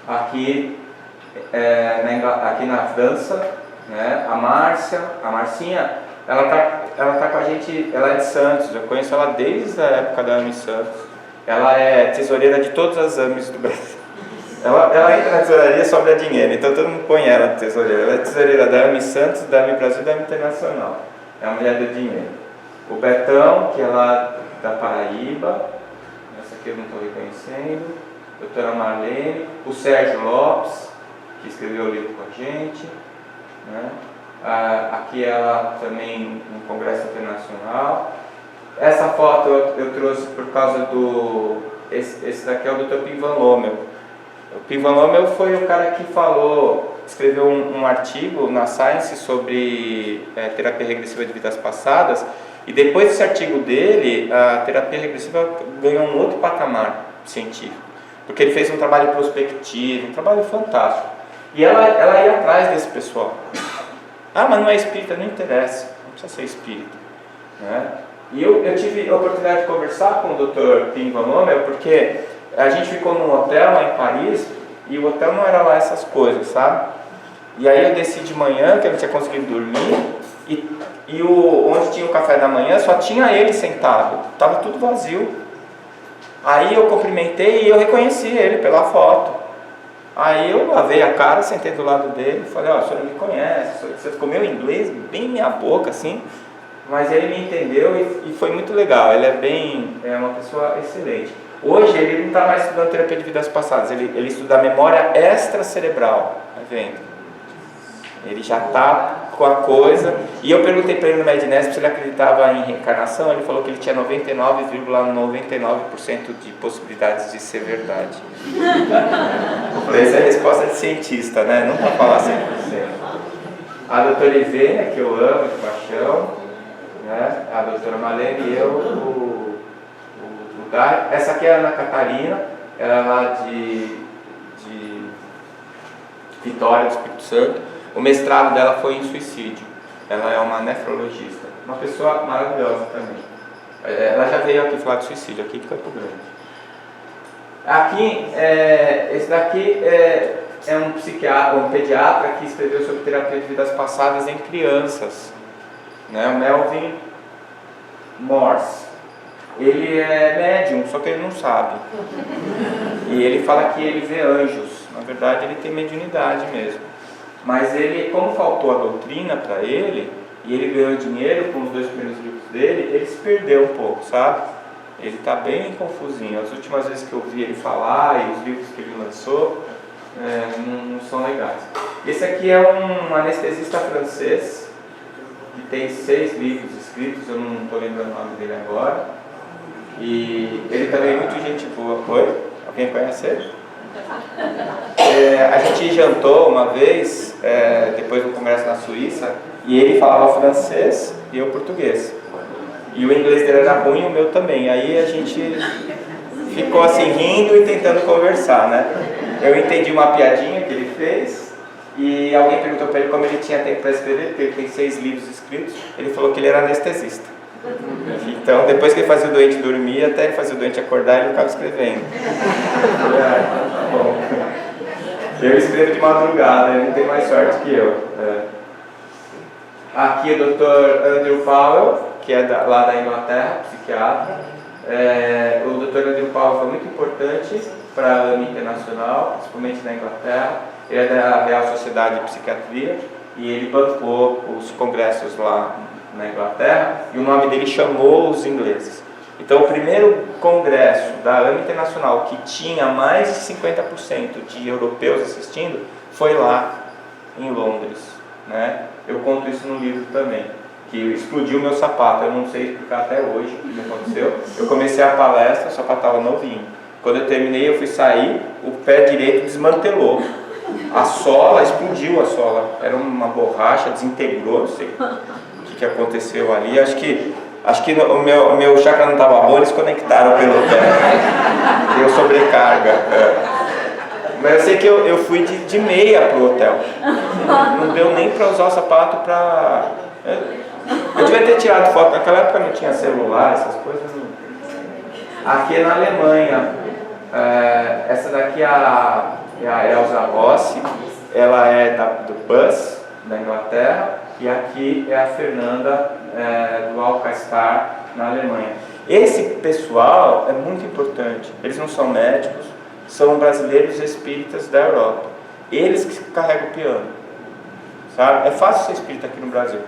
Aqui, aqui na França, né, a Marcinha, ela tá com a gente, ela é de Santos, eu conheço ela desde a época da AME Santos. Ela é tesoureira de todas as AMEs do Brasil. Ela entra na tesouraria e sobra dinheiro, então todo mundo põe ela de tesoureira. Ela é tesoureira da AME Santos, da AME Brasil e da AME Internacional. É a mulher do dinheiro. O Betão, que é lá da Paraíba, essa aqui eu não estou reconhecendo. A doutora Marlene. O Sérgio Lopes, que escreveu o livro com a gente, né? Aqui ela também no Congresso Internacional. Essa foto eu trouxe por causa esse daqui é o Dr. Pim Van Lommel. O Pim Van Lommel foi o cara que escreveu um artigo na Science sobre terapia regressiva de vidas passadas, e depois desse artigo dele, a terapia regressiva ganhou um outro patamar científico, porque ele fez um trabalho prospectivo, um trabalho fantástico, e ela ia atrás desse pessoal. Mas não é espírita, não interessa, não precisa ser espírita, né? E eu tive a oportunidade de conversar com o Dr. Pim Van Lommel, porque a gente ficou num hotel lá em Paris, e o hotel não era lá essas coisas, sabe? E aí eu desci de manhã, que eu não tinha conseguido dormir, e onde tinha o café da manhã só tinha ele sentado, estava tudo vazio. Aí eu cumprimentei e eu reconheci ele pela foto. Aí eu lavei a cara, sentei do lado dele e falei: o senhor não me conhece, você ficou meio inglês, bem minha boca assim, mas ele me entendeu e foi muito legal. Ele é uma pessoa excelente. Hoje ele não está mais estudando terapia de vidas passadas, ele estuda a memória extracerebral, tá vendo? Ele já está com a coisa. E eu perguntei para ele no Mednesp se ele acreditava em reencarnação. Ele falou que ele tinha 99,99% de possibilidades de ser verdade. Eu falei: essa é a resposta de cientista, né? Nunca falar 100%. A doutora Ivênia, que eu amo de paixão, né? A doutora Malene e eu, o lugar. Essa aqui é a Ana Catarina, ela é lá de Vitória do Espírito Santo. O mestrado dela foi em suicídio. Ela é uma nefrologista, uma pessoa maravilhosa também. Ela já veio aqui falar de suicídio, aqui de Campo Grande. Aqui, esse daqui é um psiquiatra, um pediatra que escreveu sobre terapia de vidas passadas em crianças, né? O Melvin Morse. Ele é médium, só que ele não sabe. E ele fala que ele vê anjos. Na verdade, ele tem mediunidade mesmo. Mas ele, como faltou a doutrina para ele, e ele ganhou dinheiro com os 2 primeiros livros dele, ele se perdeu um pouco, sabe? Ele está bem confusinho. As últimas vezes que eu vi ele falar e os livros que ele lançou não são legais. Esse aqui é um anestesista francês, que tem 6 livros escritos, eu não estou lembrando o nome dele agora. E ele também é muito gente boa. Oi? Alguém conhece ele? A gente jantou uma vez, depois do congresso na Suíça, e ele falava francês e eu português. E o inglês dele era ruim e o meu também. Aí a gente ficou assim rindo e tentando conversar, né? Eu entendi uma piadinha que ele fez e alguém perguntou para ele como ele tinha tempo para escrever, porque ele tem 6 livros escritos. Ele falou que ele era anestesista. Então, depois que ele fazia o doente dormir, até ele fazia o doente acordar, ele ficava escrevendo. Bom. Eu escrevo de madrugada, ele não tem mais sorte que eu. Aqui é o Dr. Andrew Powell, que é lá da Inglaterra, psiquiatra. O Dr. Andrew Powell foi muito importante para a AME Internacional, principalmente na Inglaterra. Ele é da Real Sociedade de Psiquiatria e ele bancou os congressos lá na Inglaterra, e o nome dele chamou os ingleses. Então, o primeiro congresso da AME Internacional que tinha mais de 50% de europeus assistindo foi lá em Londres, né? Eu conto isso no livro também, que explodiu meu sapato. Eu não sei explicar até hoje o que aconteceu. Eu comecei a palestra, o sapato estava novinho. Quando eu terminei, eu fui sair, o pé direito desmantelou. A sola, explodiu a sola. Era uma borracha, desintegrou, não sei o que aconteceu ali. Acho que o meu chakra não estava bom, eles conectaram pelo pé. Deu sobrecarga. Mas eu sei que eu fui de meia pro hotel. Não deu nem para usar o sapato para... Eu devia ter tirado foto. Naquela época não tinha celular, essas coisas. Não. Aqui é na Alemanha. Essa daqui é a Elsa Rossi. Ela é do BUS, da Inglaterra. E aqui é a Fernanda do Alcastar, na Alemanha. Esse pessoal é muito importante. Eles não são médicos, são brasileiros espíritas da Europa. Eles que carregam o piano, sabe? É fácil ser espírita aqui no Brasil.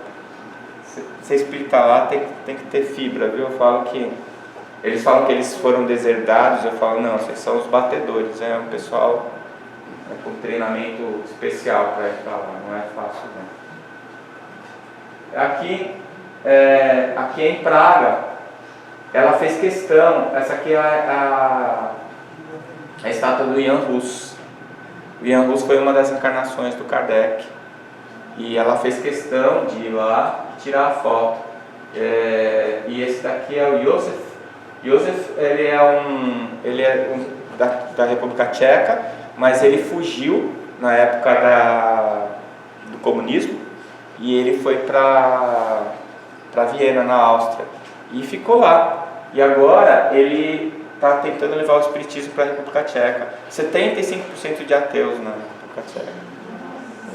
Ser espírita lá tem que ter fibra, viu? Eles falam que eles foram deserdados. Eu falo, não, vocês são os batedores. É um pessoal com treinamento especial para ir para lá. Não é fácil, não. Aqui em Praga, ela fez questão. Essa aqui é a estátua do Jan Hus. O Jan Hus foi uma das encarnações do Kardec, e ela fez questão de ir lá e tirar a foto. E esse daqui é o Josef. Josef, ele é da República Tcheca, mas ele fugiu na época do comunismo. E ele foi para Viena, na Áustria, e ficou lá. E agora ele está tentando levar o espiritismo para a República Tcheca. 75% de ateus na República Tcheca.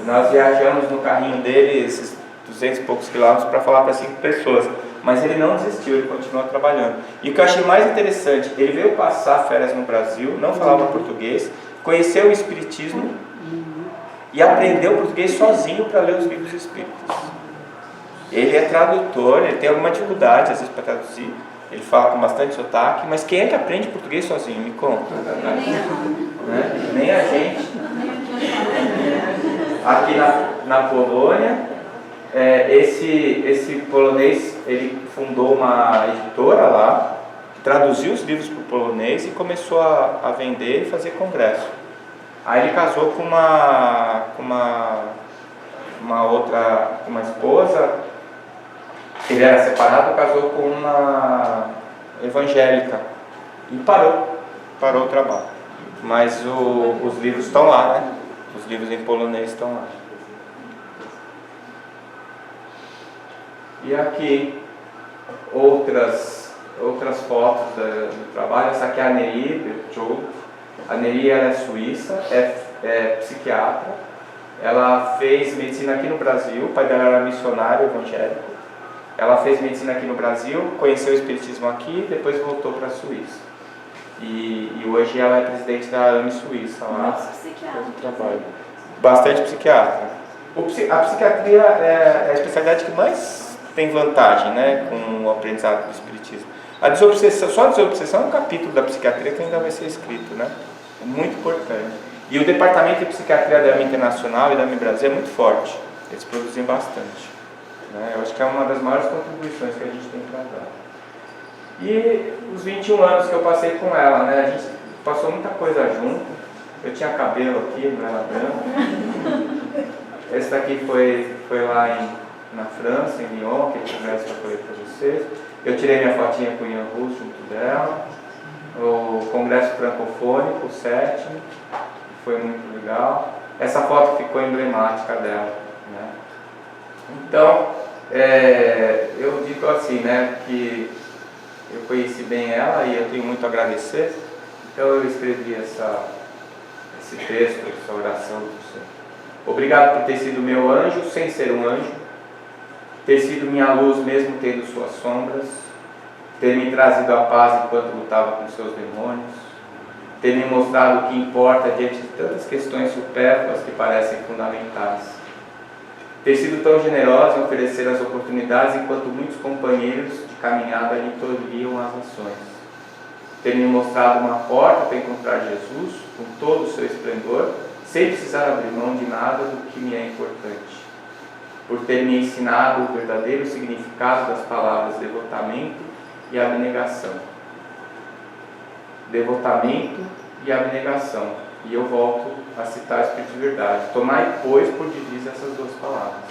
E nós viajamos no carrinho dele, esses 200 e poucos quilômetros, para falar para 5 pessoas. Mas ele não desistiu, ele continuou trabalhando. E o que eu achei mais interessante, ele veio passar férias no Brasil, não falava português, conheceu o espiritismo e aprendeu português sozinho para ler os livros espíritas. Ele é tradutor, ele tem alguma dificuldade às vezes para traduzir, ele fala com bastante sotaque, mas quem é que aprende português sozinho? Me conta. Né? Nem a gente. Aqui na Polônia, esse polonês, ele fundou uma editora lá, traduziu os livros para o polonês e começou a vender e fazer congresso. Aí ele casou com uma esposa. Ele era separado, casou com uma evangélica. E parou o trabalho. Mas os livros estão lá, né? Os livros em polonês estão lá. E aqui outras fotos do trabalho. Essa aqui é a Neri Berthold. A Neri, ela é suíça, é psiquiatra. Ela fez medicina aqui no Brasil. O pai dela era missionário evangélico. Ela fez medicina aqui no Brasil, conheceu o espiritismo aqui, depois voltou para a Suíça. E hoje ela é presidente da AME Suíça lá. Muitos psiquiatras. Trabalho. Bastante psiquiatra. A psiquiatria é a especialidade que mais tem vantagem, né, com o aprendizado do espiritismo. A desobsessão, só a desobsessão é um capítulo da psiquiatria que ainda vai ser escrito, né? É muito importante. E o departamento de psiquiatria da AME Internacional e da AME Brasil é muito forte. Eles produzem bastante. Né? Eu acho que é uma das maiores contribuições que a gente tem para dar. E os 21 anos que eu passei com ela, né? A gente passou muita coisa junto. Eu tinha cabelo aqui, não era branco. Esse daqui foi lá na França, em Lyon, aquele congresso que eu falei para vocês. Eu tirei minha fotinha com o Ian Russo junto dela. O congresso francofônico, o 7º, foi muito legal. Essa foto ficou emblemática dela, né? Então, eu digo assim, né, que eu conheci bem ela e eu tenho muito a agradecer. Então eu escrevi esse texto, essa oração do Senhor. Obrigado por ter sido meu anjo sem ser um anjo, ter sido minha luz mesmo tendo suas sombras, ter me trazido a paz enquanto lutava com seus demônios, ter me mostrado o que importa diante de tantas questões supérfluas que parecem fundamentais, ter sido tão generosa em oferecer as oportunidades enquanto muitos companheiros de caminhada lhe tolhiam as ações, ter me mostrado uma porta para encontrar Jesus com todo o seu esplendor, sem precisar abrir mão de nada do que me é importante, por ter me ensinado o verdadeiro significado das palavras devotamento e abnegação. Devotamento e abnegação. E eu volto a citar o Espírito de Verdade. Tomai, pois, por divisa essas duas palavras,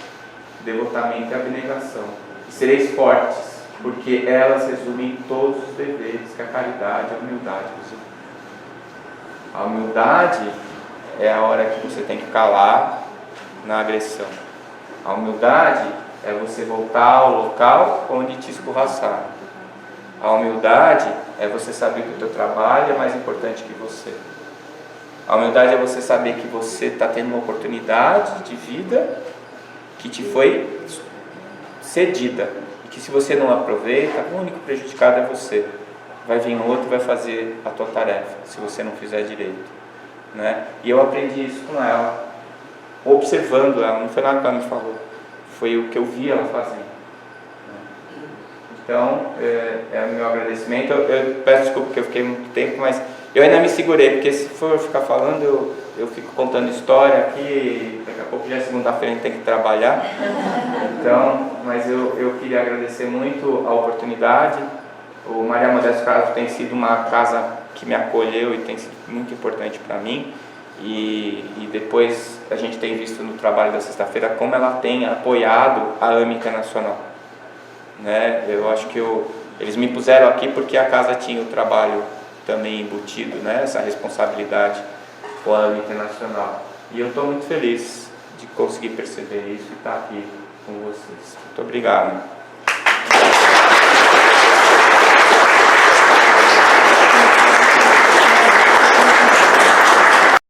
devotamento e abnegação. E sereis fortes, porque elas resumem todos os deveres que a caridade e a humildade vos impõem. A humildade é a hora que você tem que calar na agressão. A humildade é você voltar ao local onde te escorraçaram. A humildade é você saber que o teu trabalho é mais importante que você. A humildade é você saber que você está tendo uma oportunidade de vida que te foi cedida. E que se você não aproveita, o único prejudicado é você. Vai vir outro e vai fazer a tua tarefa, se você não fizer direito. Né? E eu aprendi isso com ela, observando ela, não foi nada que ela me falou, foi o que eu vi ela fazendo. Então, é o meu agradecimento. Eu peço desculpa porque eu fiquei muito tempo, mas eu ainda me segurei, porque se for ficar falando, eu fico contando história aqui, daqui a pouco já é segunda-feira, a gente tem que trabalhar. Então, mas eu queria agradecer muito a oportunidade. O Maria Modesto Carlos tem sido uma casa que me acolheu e tem sido muito importante para mim. E depois a gente tem visto no trabalho da sexta-feira como ela tem apoiado a AME Internacional. Né? Eu acho que eles me puseram aqui porque a casa tinha o trabalho também embutido, né? Essa responsabilidade com a AME Internacional. E eu estou muito feliz de conseguir perceber isso e estar aqui com vocês. Muito obrigado.